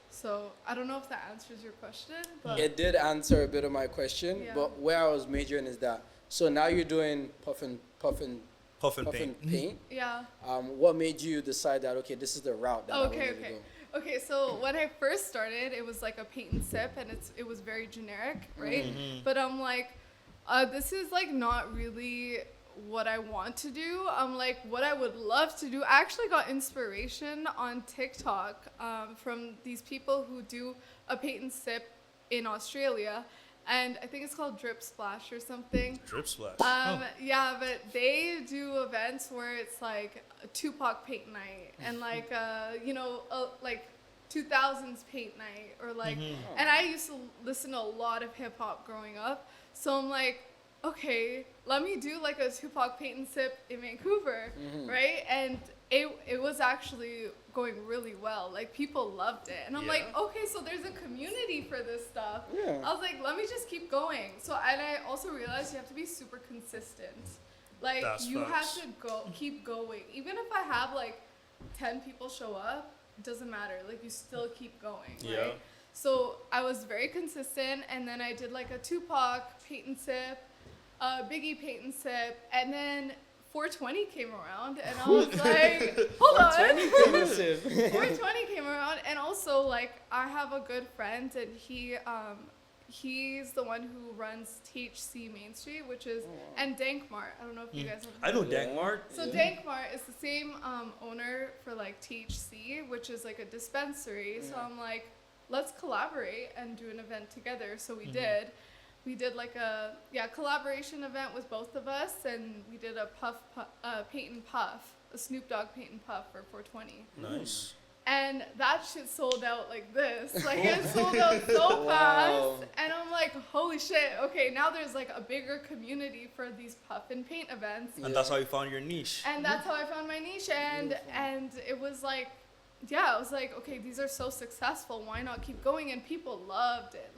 So I don't know if that answers your question, but It did answer a bit of my question, Yeah. but where I was majoring is that. So now you're doing puff and paint. yeah. What made you decide that okay, this is the route that I Okay, wanted to go? Okay, so when I first started, it was like a paint and sip, and it was very generic, right? But I'm like, this is like not really what I want to do. I'm like, what I would love to do. I actually got inspiration on TikTok from these people who do a paint and sip in Australia, and I think it's called Drip Splash or something. Drip splash. Yeah, but they do events where it's like a Tupac paint night and like like 2000s paint night, or like, and I used to listen to a lot of hip hop growing up. So I'm like, okay, let me do like a Tupac paint and sip in Vancouver, right? And it was actually going really well. Like, people loved it. And I'm like, okay, so there's a community for this stuff. Yeah. I was like, let me just keep going. So, and I also realized you have to be super consistent. Like, you have to keep going. Even if I have like 10 people show up, it doesn't matter. Like, you still keep going, right? So I was very consistent, and then I did like a Tupac paint and sip, Biggie paint and sip, and then 420 came around, and I was like, hold on. 420 came around, and also like I have a good friend, and he's the one who runs THC Main Street, which is, and Dankmart. I don't know if you guys have heard I know of it. Dankmart. So Dankmart is the same owner for like THC, which is like a dispensary. So I'm like, let's collaborate and do an event together. So we did. We did like a collaboration event with both of us, and we did a paint and puff, a Snoop Dogg paint and puff for 420. Nice. And that shit sold out like this. Like, it sold out so fast. And I'm like, holy shit, okay, now there's like a bigger community for these puff and paint events. And that's how you found your niche. And that's how I found my niche. And it was like, yeah, I was like, okay, these are so successful. Why not keep going? And people loved it.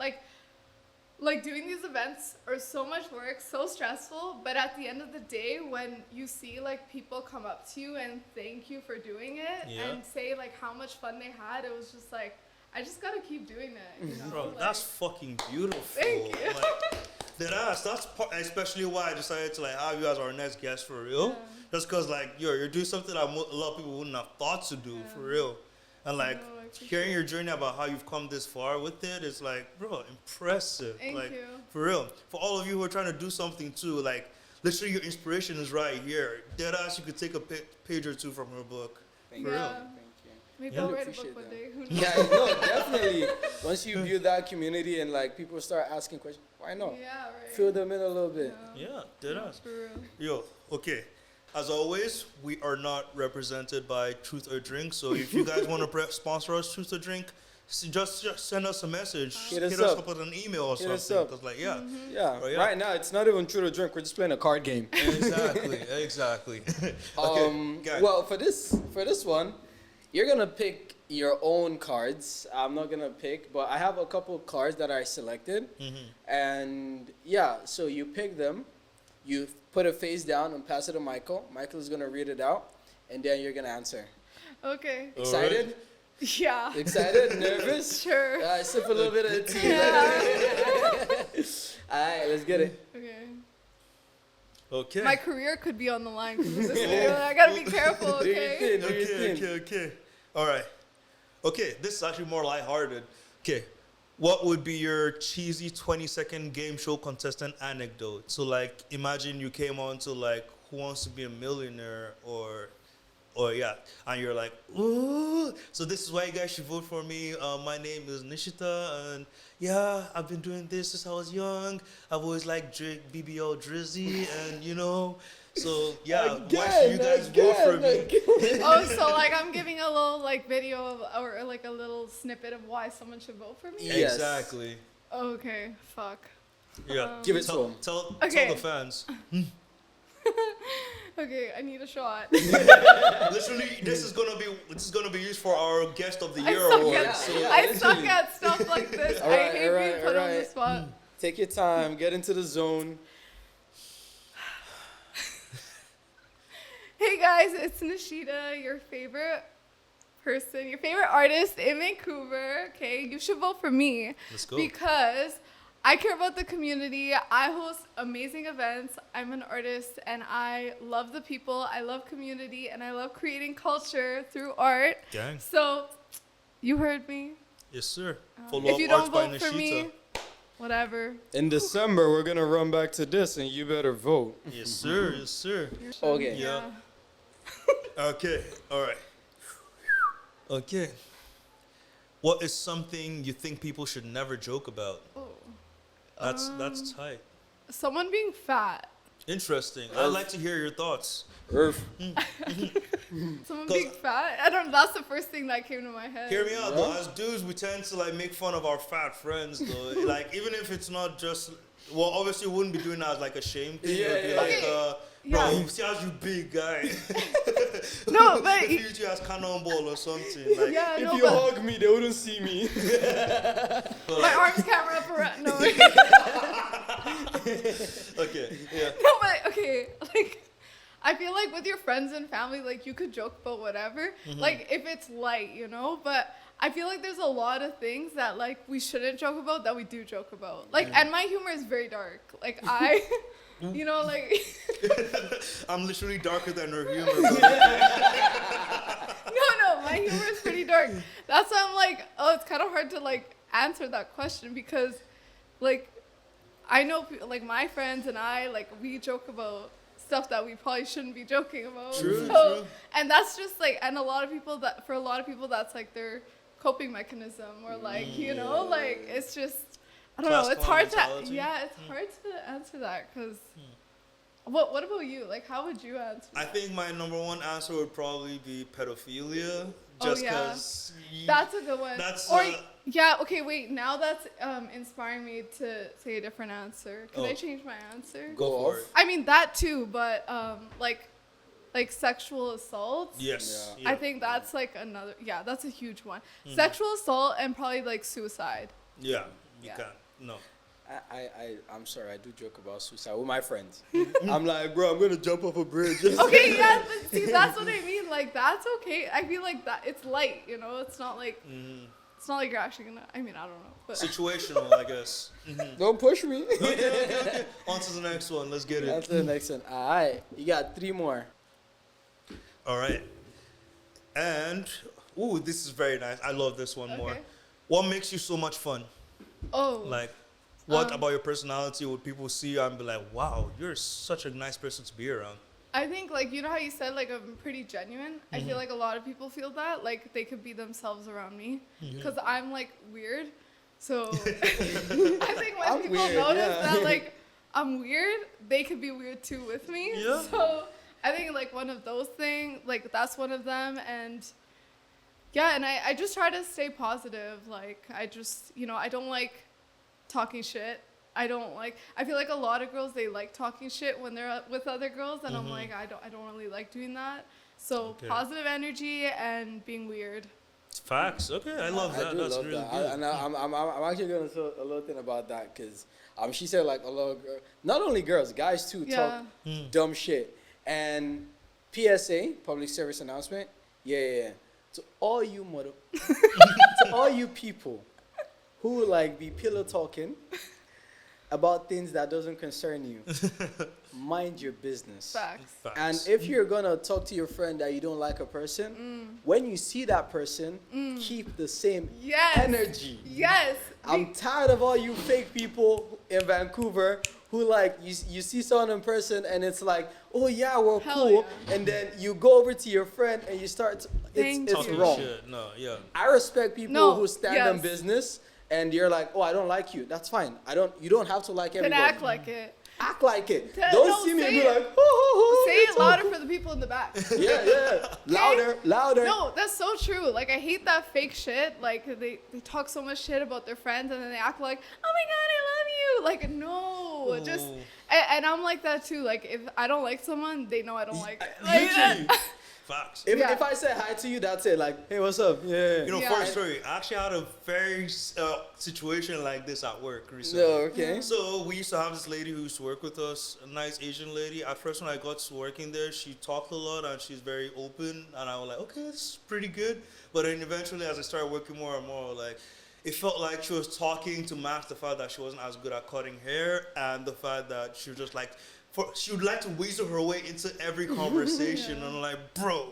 Like doing these events are so much work, so stressful, but at the end of the day, when you see like people come up to you and thank you for doing it and say like how much fun they had, it was just like, I just gotta keep doing it. You know? Bro, like, that's fucking beautiful. Thank you. Like, that's especially why I decided to like have you as our next guest for real. Just cause like you're doing something that a lot of people wouldn't have thought to do for real. And like hearing your journey about how you've come this far with it is like, bro, impressive. Thank like you. for real. For all of you who are trying to do something too, like literally your inspiration is right here. Deadass, you could take a page or two from her book. Thank for you. real. Thank you. Maybe Yeah. I'll write a Appreciate book one that. day. Who knows? Yeah, no, definitely. Once you build that community and like people start asking questions, why not? Yeah, right. Fill them in a little bit. Yeah, deadass. For real. Yo, okay. As always, we are not represented by Truth or Drink. So if you guys want to sponsor us, Truth or Drink, just send us a message. Hit us up up. with an email or Hit us something. up. 'Cause like, Yeah. yeah. Right now, it's not even true to drink. We're just playing a card game. Exactly. Okay, guys. Well, for this one, you're gonna pick your own cards. I'm not gonna pick, but I have a couple of cards that I selected, and yeah, so you pick them, you put it face down and pass it to Michael. Michael is gonna read it out, and then you're gonna answer. Okay. Excited? Yeah. Excited? Nervous? Sure. Sip a little bit of tea. All right, let's get it. Okay. My career could be on the line because of this video. I gotta be careful, Do your okay? thing. Okay. All right. Okay, this is actually more lighthearted. Okay. What would be your cheesy 20-second game show contestant anecdote? So, like, imagine you came on to, like, Who Wants to Be a Millionaire or yeah, and you're like, ooh, so this is why you guys should vote for me. My name is Nishita, and yeah, I've been doing this since I was young. I've always liked Drake, BBL, Drizzy, and you know, so yeah, why should you guys vote for me? Oh, so like I'm giving a little like video of, or like a little snippet of why someone should vote for me? Yes. Exactly. Okay, fuck. Yeah. Give it to him. Tell Okay. the fans. Okay, I need a shot. Literally, this is gonna be used for our guest of the year award. I suck at stuff like this. I hate being put on the spot. Take your time, get into the zone. Hey guys, it's Nishita, your favorite person, your favorite artist in Vancouver. Okay, you should vote for me. Let's go. Because I care about the community. I host amazing events. I'm an artist and I love the people. I love community and I love creating culture through art. Gang. So, you heard me. Yes, sir. If you don't vote for me, whatever. In December, we're gonna run back to this, and you better vote. Yes, sir. Yes, sir. Okay. Yeah. Okay. All right. Okay. What is something you think people should never joke about? Oh. That's tight. Someone being fat. Interesting. I'd like to hear your thoughts. Earth. Someone being fat? I don't know. That's the first thing that came to my head. Hear me out though. As dudes, we tend to like make fun of our fat friends though. Like even if it's not just, well, obviously we wouldn't be doing that as like a shame thing. It'd be like, bro, you see how you big guy. No, but if you use you as cannonball or something. Like, If you hug me, they wouldn't see me. my arms can't wrap around. No. okay. Yeah. No, but okay, like. I feel like with your friends and family, like you could joke about whatever, like if it's light, you know, but I feel like there's a lot of things that like we shouldn't joke about that we do joke about. Like, and my humor is very dark. Like you know, like. I'm literally darker than her humor. No, my humor is pretty dark. That's why I'm like, oh, it's kind of hard to like answer that question because like I know like my friends and I, like we joke about stuff that we probably shouldn't be joking about. True. And that's just like, and for a lot of people, that's like their coping mechanism or like, you know, like it's just, I don't know. It's hard to answer that because what about you? Like, how would you answer I think my number one answer would probably be pedophilia. Just because. That's a good one. Okay, wait. Now that's inspiring me to say a different answer. Can I change my answer? Go for it. I mean that too, but like sexual assault. Yes. I think that's like another. Yeah, that's a huge one. Sexual assault and probably like suicide. Yeah, you can't. No. I'm sorry, I do joke about suicide with my friends. I'm like, bro, I'm gonna jump off a bridge. Okay, yeah, but see, that's what I mean. Like, that's okay. I feel like that it's light, you know. It's not like it's not like you're actually gonna. I mean, I don't know. But. Situational, I guess. Don't push me. Okay. On to the next one. Let's get it. On to the next one. All right, you got 3 more. All right. And this is very nice. I love this one more. What makes you so much fun? Oh. Like. What about your personality would people see you and be like, wow, you're such a nice person to be around? I think, like, you know how you said, like, I'm pretty genuine? I feel like a lot of people feel that. Like, they could be themselves around me. Because I'm, like, weird. So, I think when people notice that, like, I'm weird, they could be weird, too, with me. Yeah. So, I think, like, one of those things, like, that's one of them. And, yeah, and I just try to stay positive. Like, I just, you know, I don't like talking shit. I feel like a lot of girls, they like talking shit when they're with other girls, and I'm like, I don't really like doing that. So positive energy and being weird. Facts. Okay, I love that. That's really good. And I'm actually gonna say a little thing about that because she said like a lot of girls, not only girls, guys too, talk dumb shit. And PSA, public service announcement. Yeah. To all you to all you people who like be pillow talking about things that doesn't concern you, mind your business. Facts. And if you're gonna talk to your friend that you don't like a person, when you see that person, keep the same energy. Yes. I'm tired of all you fake people in Vancouver who like you see someone in person and it's like, oh yeah, we're cool, and then you go over to your friend and you start it's wrong. Shit. No, yeah. I respect people who stand on business. And you're like, oh, I don't like you. That's fine. You don't have to like everybody. Then act like it. Act like it. Don't see me and be like, say it louder for the people in the back. Yeah. Louder. No, that's so true. Like, I hate that fake shit. Like, they talk so much shit about their friends and then they act like, oh my God, I love you. Like, no. Just, and I'm like that too. Like, if I don't like someone, they know I don't like it. Like, Facts. If I say hi to you, that's it. Like, hey, what's up? Yeah. You know, first story. I actually had a very situation like this at work recently. No, okay. So we used to have this lady who used to work with us, a nice Asian lady. At first, when I got to working there, she talked a lot and she's very open. And I was like, okay, this is pretty good. But then eventually, as I started working more and more, like, it felt like she was talking to match the fact that she wasn't as good at cutting hair and the fact that she was just like, she would like to weasel her way into every conversation. And I'm like, bro,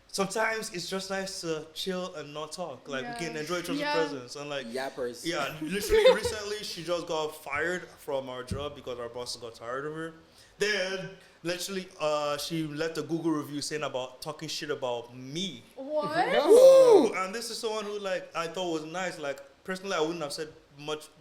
sometimes it's just nice to chill and not talk. Like, we can enjoy each other's presence. And like, yappers. Yeah, literally recently she just got fired from our job because our bosses got tired of her. Then, literally, she left a Google review saying talking shit about me. What? No. And this is someone who, like, I thought was nice. Like, personally, I wouldn't have said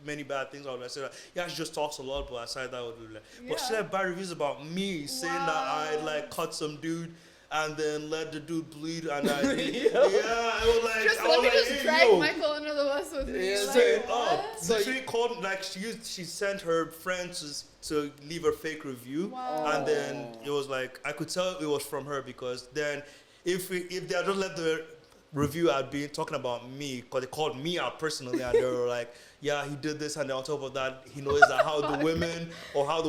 many bad things about her. I said, yeah, she just talks a lot, but aside that, would be like, but she Yeah. had bad reviews about me, saying that I like cut some dude and then let the dude bleed, and I I was like, Just I let was me like, just hey, drag yo. Michael under the bus with me. Yeah, Like, straight what? So she called, like, she sent her friends to leave a fake review, Wow. and then it was like, I could tell it was from her, because then if they had just left the review out being talking about me, because they called me out personally, and they were like, yeah, he did this, and then on top of that, he knows that how the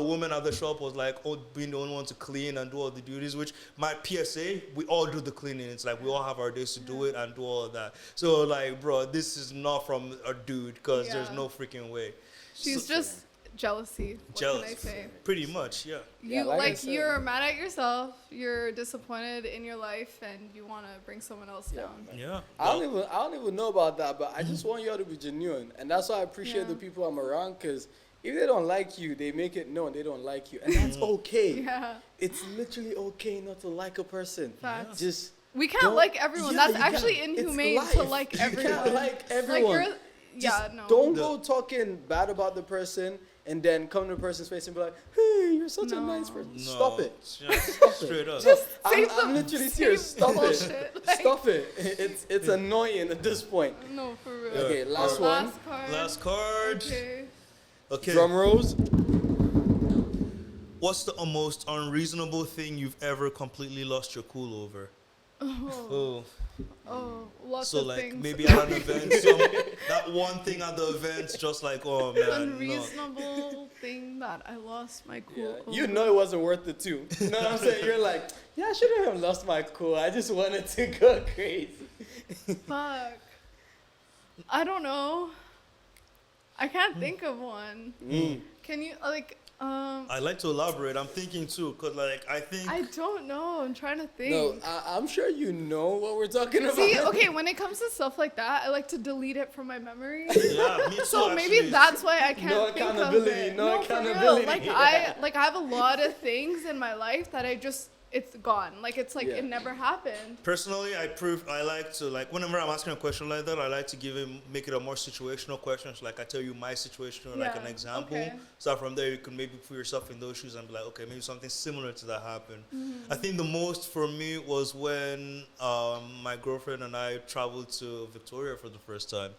woman at the shop was like, oh, being the only one to clean and do all the duties, which my PSA, we all do the cleaning. It's like we all have our days to do it and do all of that. So like, bro, this is not from a dude, because there's no freaking way. She's just jealousy. What Jealous. can I say? Pretty much, yeah. Yeah, You like I like said. you're mad at yourself. You're disappointed in your life, and you want to bring someone else down. Yeah. I don't even know about that, but I just want y'all to be genuine, and that's why I appreciate the people I'm around. Because if they don't like you, they make it known they don't like you, and that's okay. Yeah. It's literally okay not to like a person. Facts. Just We can't don't- like everyone. Yeah, That's you actually can't. inhumane It's to life. like You everyone. can't like everyone. Like Just no. don't go talking bad about the person and then come to the person's face and be like, hey, you're such a nice person. No, Stop it. Straight up. Just I'm literally serious. Stop bullshit. it. Like, Stop it. It's annoying at this point. No, for real. Okay, last one. Last card. Last card. Okay. Drum rolls. What's the most unreasonable thing you've ever completely lost your cool over? Oh, lots So of like things. maybe at an event, that one thing at the event's just like, oh man, no. Unreasonable thing that I lost my cool. Yeah. You over. know it wasn't worth it too. You know what I'm saying? You're like, yeah, I shouldn't have lost my cool. I just wanted to go crazy. Fuck. I don't know. I can't think of one. Can you like? I'd like to elaborate. I'm thinking too, cause like I think I don't know. I'm trying to think. No, I'm sure you know what we're talking about. See, okay, when it comes to stuff like that, I like to delete it from my memory. yeah, me too. So maybe actually. that's why I can't No think accountability, of it. no for real. accountability. Like I have a lot of things in my life that it's gone. Like it's like Yeah. it never happened. Personally, I like to, like, whenever I'm asking a question like that, I like to make it a more situational question. So like I tell you my situation, or like Yeah, an example. okay. So from there you can maybe put yourself in those shoes and be like, okay, maybe something similar to that happened. I think the most for me was when my girlfriend and I traveled to Victoria for the first time.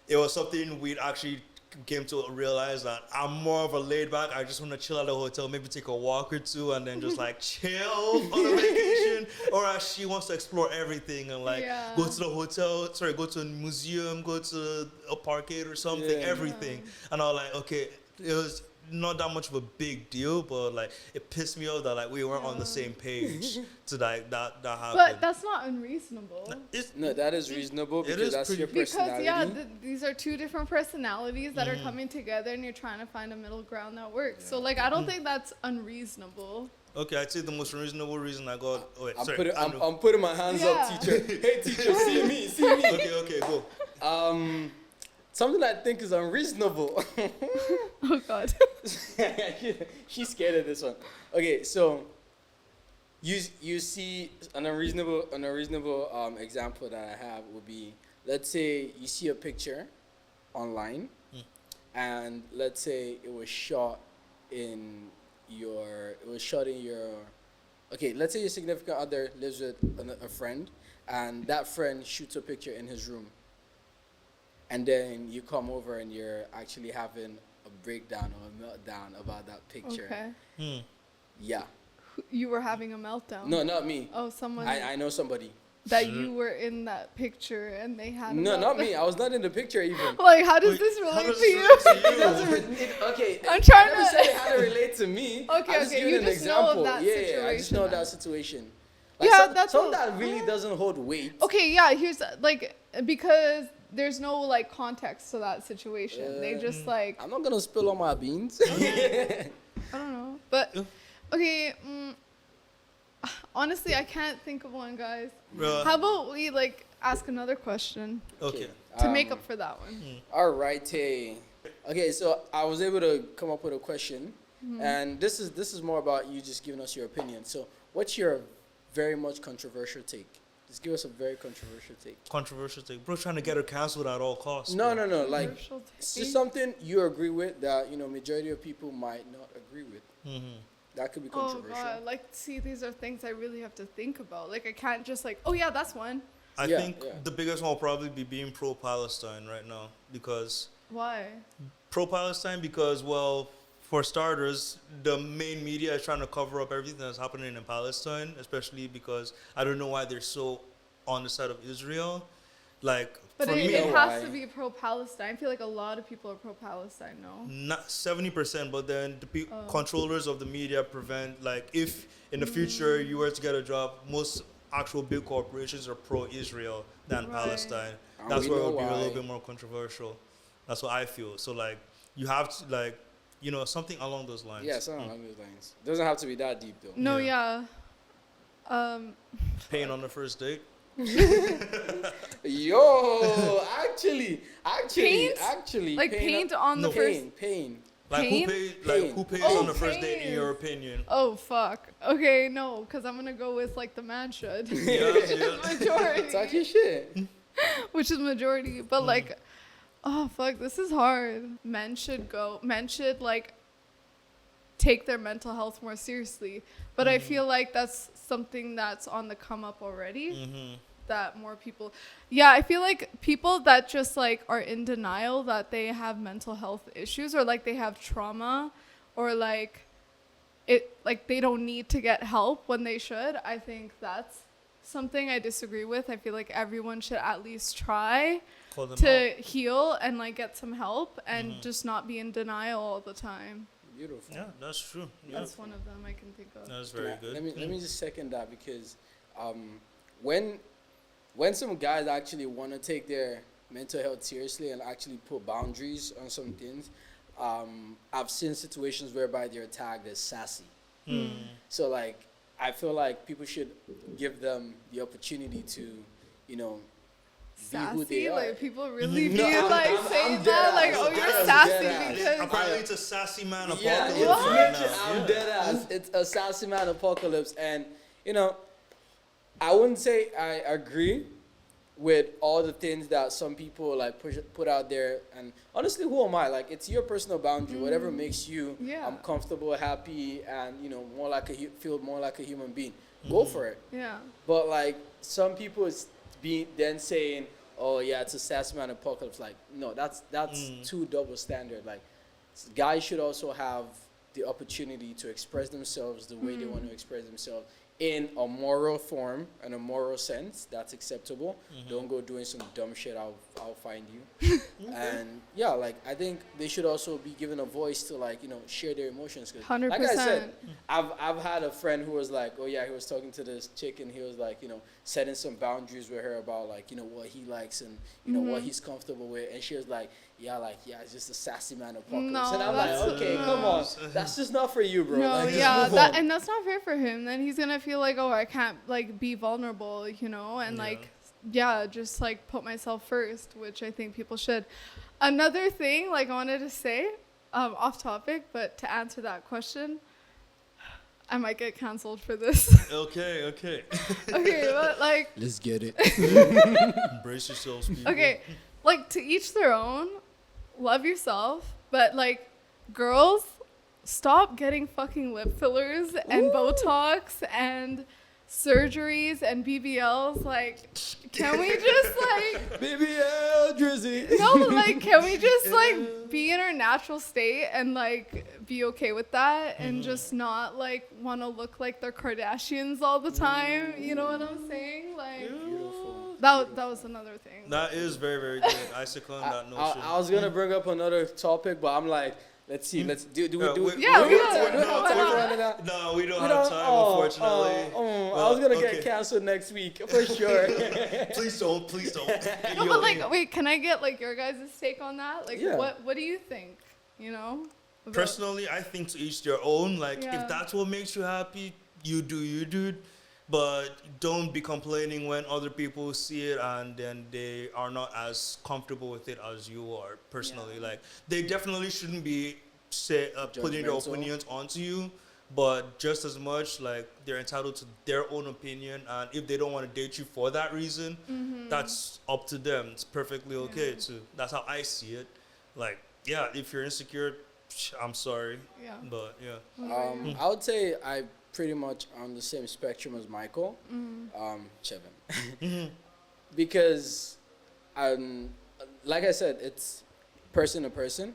It was something we'd actually came to realize that I'm more of a laid back. I just want to chill at the hotel, maybe take a walk or two, and then just like chill on a vacation. Or she wants to explore everything and like go to the hotel, go to a museum, go to a parkade or something, everything. And I was like, okay, it was not that much of a big deal, but like it pissed me off that like we weren't on the same page to like that happened. But that's not unreasonable. No, that is reasonable It because is that's your Because personality. these are two different personalities that are coming together, and you're trying to find a middle ground that works. So like I don't think that's unreasonable. Okay, I'd say the most reasonable reason I got. Oh, wait, I'm sorry. I'm putting my hands up, teacher. Hey, teacher, see me, see me. Okay, go. Something I think is unreasonable. Oh God. She's scared of this one. Okay, so you see an unreasonable example that I have would be, let's say you see a picture online, and let's say it was shot in your okay, let's say your significant other lives with a friend, and that friend shoots a picture in his room, and then you come over and you're actually having a breakdown or a meltdown about that picture. Okay. Yeah. You were having a meltdown. No, not me. Oh, someone I know somebody. that you were in that picture and they had. A No, not meltdown. me. I was not in the picture even. Like, how does Wait, this how relate does to this you? relate to It you? doesn't okay. I'm trying I never to- said how to relate to me. Okay, I'm just okay, giving you an just know of example. that Yeah, I just know situation that situation. Like Yeah, some, that's some a- that really doesn't hold weight. Okay, yeah. Here's like because there's no like context to that situation. They just like I'm not gonna spill all my beans. I don't know, but okay. Honestly, I can't think of one, guys. How about we like ask another question Okay. to make up for that one? All right, hey. Okay, so I was able to come up with a question, and this is more about you just giving us your opinion. So, what's your very much controversial take? Just give us a very controversial take. Controversial thing. Bro, trying to get her canceled at all costs. No, bro. no, no. Like, Controversial it's take. just something you agree with that, majority of people might not agree with. Mm-hmm. That could be Oh controversial. god, like see, these are things I really have to think about. Like I can't just like, oh yeah, that's one. I Yeah, think yeah. the biggest one will probably be being pro-Palestine right now. Because Why? pro-Palestine because, well, for starters, the main media is trying to cover up everything that's happening in Palestine, especially because I don't know why they're so on the side of Israel. Like, But for it, me, it has why? to be pro-Palestine. I feel like a lot of people are pro-Palestine. No. not 70%, but then the Oh. controllers of the media prevent, like, if in the future you were to get a job, most actual big corporations are pro-Israel than Right. Palestine. And That's we where it know would be a little why. bit more controversial. That's what I feel. So, like, you have to, like, something along those lines. Yeah, something along those lines. Doesn't have to be that deep, though. No, Yeah. yeah. Pain on the first date. Yo, actually, Paint? Like paint on the No. first. pain. Like, Pain? who pays Oh, on the first date, in pain. your opinion? Oh fuck. Okay, no, because I'm gonna go with like the man should, Yeah, majority, Talk your shit. which is majority. But like, oh fuck, this is hard. Men should like take their mental health more seriously. But I feel like that's something that's on the come up already. Mm-hmm. That more people, yeah, I feel like people that just like are in denial that they have mental health issues or like they have trauma or like it, like they don't need to get help when they should. I think that's something I disagree with. I feel like everyone should at least try Call them to out. heal and like get some help and just not be in denial all the time. Beautiful. Yeah, that's true. Yeah. That's one of them I can think of. That's very good. Let me just second that because when some guys actually want to take their mental health seriously and actually put boundaries on some things, I've seen situations whereby they're tagged as sassy. So like, I feel like people should give them the opportunity to, be who they Sassy, are. like people really No, be I'm- like I'm saying dead that, ass. like, oh, I'm you're dead sassy ass. because Apparently, it's a sassy man Yeah, apocalypse it's right legit. now. I'm Yeah. dead ass. It's a sassy man apocalypse, and I wouldn't say I agree with all the things that some people like put out there. And honestly, who am I? Like, it's your personal boundary. Whatever makes you Yeah. comfortable, happy, and more like feel more like a human being. Go for it. yeah. But like some people is then saying, "Oh yeah, it's a sassy man apocalypse." Like, no, that's too double standard. Like, guys should also have the opportunity to express themselves the way they want to express themselves in a moral form and a moral sense. That's acceptable. Don't go doing some dumb shit. I'll find you. And yeah, like I think they should also be given a voice to like share their emotions. 'Cause 100%. like I said, I've had a friend who was like, oh yeah, he was talking to this chick and he was like, setting some boundaries with her about like what he likes and what he's comfortable with, and she was like, yeah, it's just a sassy man apocalypse. No, And I'm like, that's- okay, come on, that's just not for you, bro. No, Like, just yeah, move on. and that's not fair for him. Then he's gonna feel like, oh, I can't like be vulnerable, and like, yeah, just like put myself first, which I think people should. Another thing, like I wanted to say, off topic, but to answer that question, I might get canceled for this. Okay. Okay, but like, Let's get it. Brace yourselves, people. okay, like to each their own. Love yourself, but like, girls, stop getting fucking lip fillers and Botox and surgeries and BBLs. Like, can we just like BBL Drizzy. no, like, can we just like be in our natural state and like be okay with that and just not like want to look like they're Kardashians all the time? You know what I'm saying? Like, Beautiful. that was another thing. That is very, very good. I second that notion. I was gonna bring up another topic, but I'm like, let's see. Let's do we do? Yeah, do we have do. time for that? No, we don't We have don't- time, oh, unfortunately. I was gonna okay. get canceled next week for sure. Please don't. No, but like, wait, can I get like your guys' take on that? Like, Yeah. what do you think? About- Personally, I think to each their own. Like, Yeah. if that's what makes you happy, you do. But don't be complaining when other people see it and then they are not as comfortable with it as you are. Personally, Yeah. like they definitely shouldn't be putting their Judgmental. opinions onto you. but just as much, like, they're entitled to their own opinion, and if they don't want to date you for that reason, that's up to them. It's perfectly okay too. That's how I see it. Like, yeah, if you're insecure, I'm sorry. Yeah. But yeah. I would say I pretty much on the same spectrum as Michael, Chevin, because like I said, it's person to person.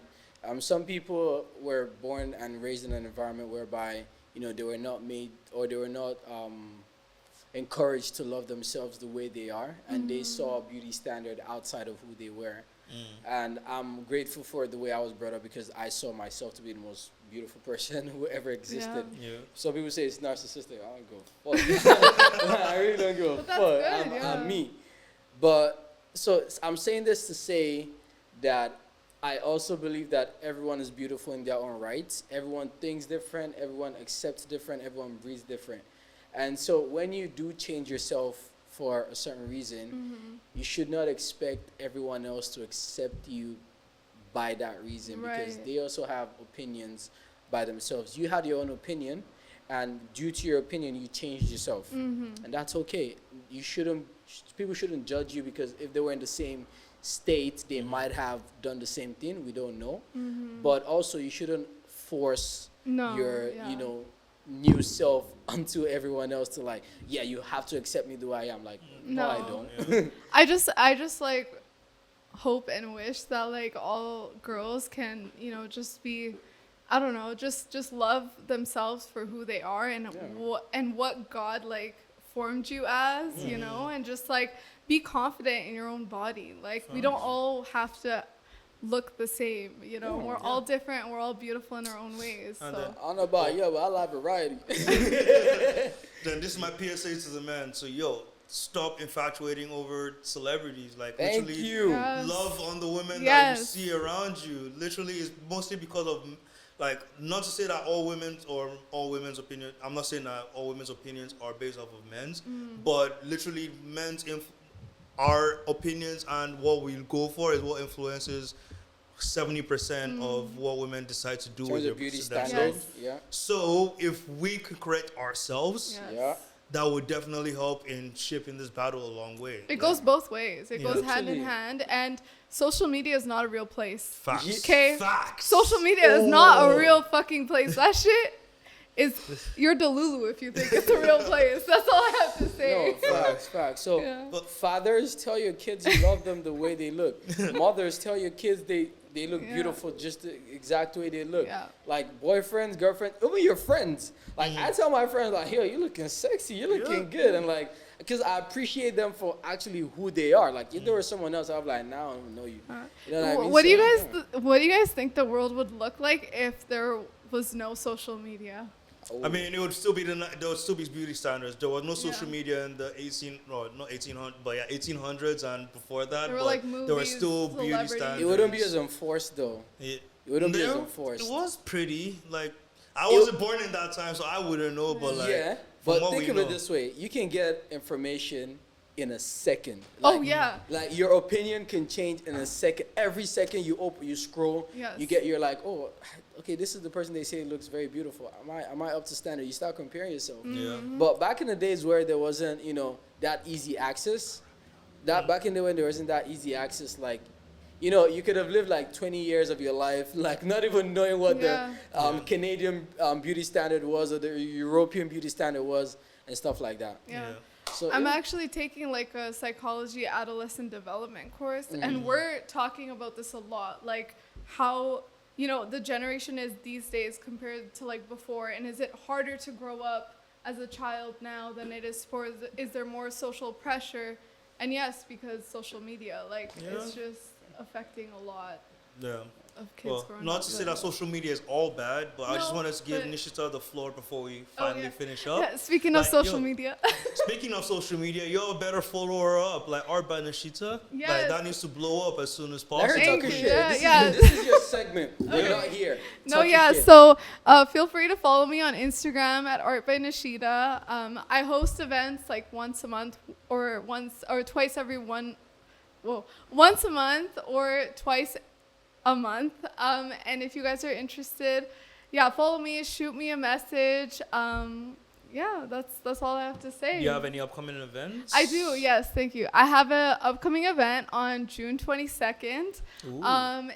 Some people were born and raised in an environment whereby, you know, they were not made, or they were not encouraged to love themselves the way they are, and they saw a beauty standard outside of who they were. And I'm grateful for the way I was brought up, because I saw myself to be the most beautiful person who ever existed. Yeah. Some people say it's narcissistic. I don't go fuck. I really don't give a fuck. I'm me. But so I'm saying this to say that I also believe that everyone is beautiful in their own rights. Everyone thinks different. Everyone accepts different. Everyone breathes different. And so when you do change yourself for a certain reason, you should not expect everyone else to accept you by that reason, because they also have opinions by themselves. You had your own opinion, and due to your opinion, you changed yourself, and that's okay. People shouldn't judge you, because if they were in the same state, they might have done the same thing. We don't know, but also you shouldn't force your new self onto everyone else to, like, yeah, you have to accept me the way I am. Like, no, I don't. I just like hope and wish that, like, all girls can, you know, just be, I don't know, just love themselves for who they are, and what God, like, formed you as, you know, and just, like, be confident in your own body. Like, we don't all have to look the same, you know. We're all different. We're all beautiful in our own ways. And so I don't know about you, but I like variety. Then this is my PSA to the men. So, yo, stop infatuating over celebrities. Like, Thank literally, you. love on the women that you see around you. Literally, it's mostly because of, like, not to say that all women's opinion. I'm not saying that all women's opinions are based off of men's, but literally, our opinions and what we go for is what influences 70% of what women decide to do with their beauty themselves. standard. So if we could correct ourselves, that would definitely help in shaping this battle a long way. It goes both ways. It goes hand in hand. And social media is not a real place. Facts. Okay? Facts. Social media is not a real fucking place. That shit is, you're Delulu if you think it's a real place. That's all I have to say. No, facts. So, but fathers, tell your kids you love them the way they look. Mothers, tell your kids they look beautiful just the exact way they look. Like, boyfriends, girlfriends, even your friends. Like, I tell my friends, like, yo, you're looking sexy, you're looking good. And, like, because I appreciate them for actually who they are. Like, if there was someone else, I'd be like, nah, I don't know you. You know what I mean? What do you guys think the world would look like if there was no social media? I mean, there would still be beauty standards. There was no social media in the 1800s and before that. There were, but like, movies, there were still beauty standards. It wouldn't be as enforced, though. It wouldn't be as enforced. It was pretty. Like, I wasn't born in that time, so I wouldn't know. But like, but think of it this way: you can get information in a second. Like, your opinion can change in a second. Every second you scroll, you're like, oh, okay, this is the person they say looks very beautiful. Am I up to standard? You start comparing yourself. But back in the days where there wasn't, you know, that easy access, back in the when there wasn't that easy access, like, you know, you could have lived like 20 years of your life, like, not even knowing what the Canadian beauty standard was, or the European beauty standard was, and stuff like that. So I'm actually taking, like, a psychology adolescent development course, and we're talking about this a lot, like, how, you know, the generation is these days compared to, like, before, and is it harder to grow up as a child now than it is for, is there more social pressure? And yes, because social media, like, it's just affecting a lot of kids growing up. Not to say that social media is all bad, but I just wanted to give Nishita the floor before we finally finish up. Speaking of social media. Speaking of social media, yo, better follow her up. Like, Art by Nishita. Like, that needs to blow up as soon as possible. This is your segment. We're not here. So feel free to follow me on Instagram at Art by Nishita. I host events like once a month or twice a month or twice a month. And if you guys are interested yeah, follow me, shoot me a message. Yeah, that's all I have to say. Do you have any upcoming events? I do, yes, thank you. I have an upcoming event on June 22nd.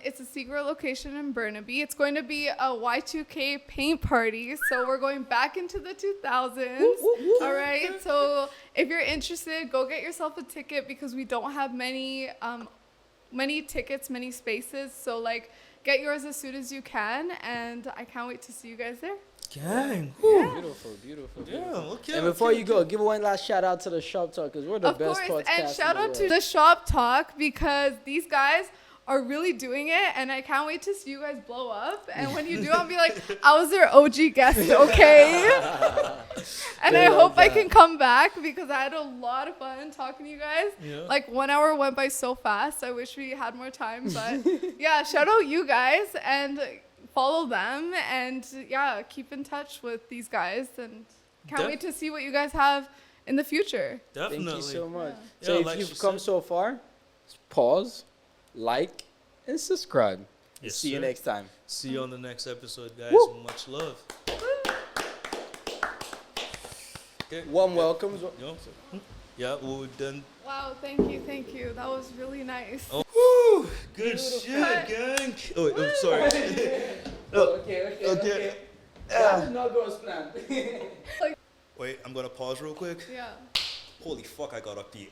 It's a secret location in Burnaby. It's going to be a Y2K paint party. So we're going back into the 2000s. All right. So if you're interested, go get yourself a ticket because we don't have many tickets, many spaces. So like get yours as soon as you can. And I can't wait to see you guys there. Gang. Beautiful. Yeah, okay. And before you go, give one last shout out to the Shop Talk because we're the best podcast. And shout out to the the Shop Talk because these guys are really doing it, and I can't wait to see you guys blow up. And when you do, I'll be like, I was their OG guest, okay? And I hope I can come back because I had a lot of fun talking to you guys. Yeah. Like 1 hour went by so fast. I wish we had more time, but yeah, shout out you guys and follow them and yeah, keep in touch with these guys and can't wait to see what you guys have in the future. Definitely. Thank you so much. Yeah. So Yeah, if like you've come so far, pause, like, and subscribe. Yes, See you sir. next time. See you on the next episode, guys. Woo. Much love. Okay. Warm welcomes. Yeah, we're done. Wow, thank you. That was really nice. Oh, woo, good shit, gang. Oh, wait, I'm sorry. Okay. That did not go as planned. Wait, I'm gonna pause real quick. Yeah. Holy fuck, I got up the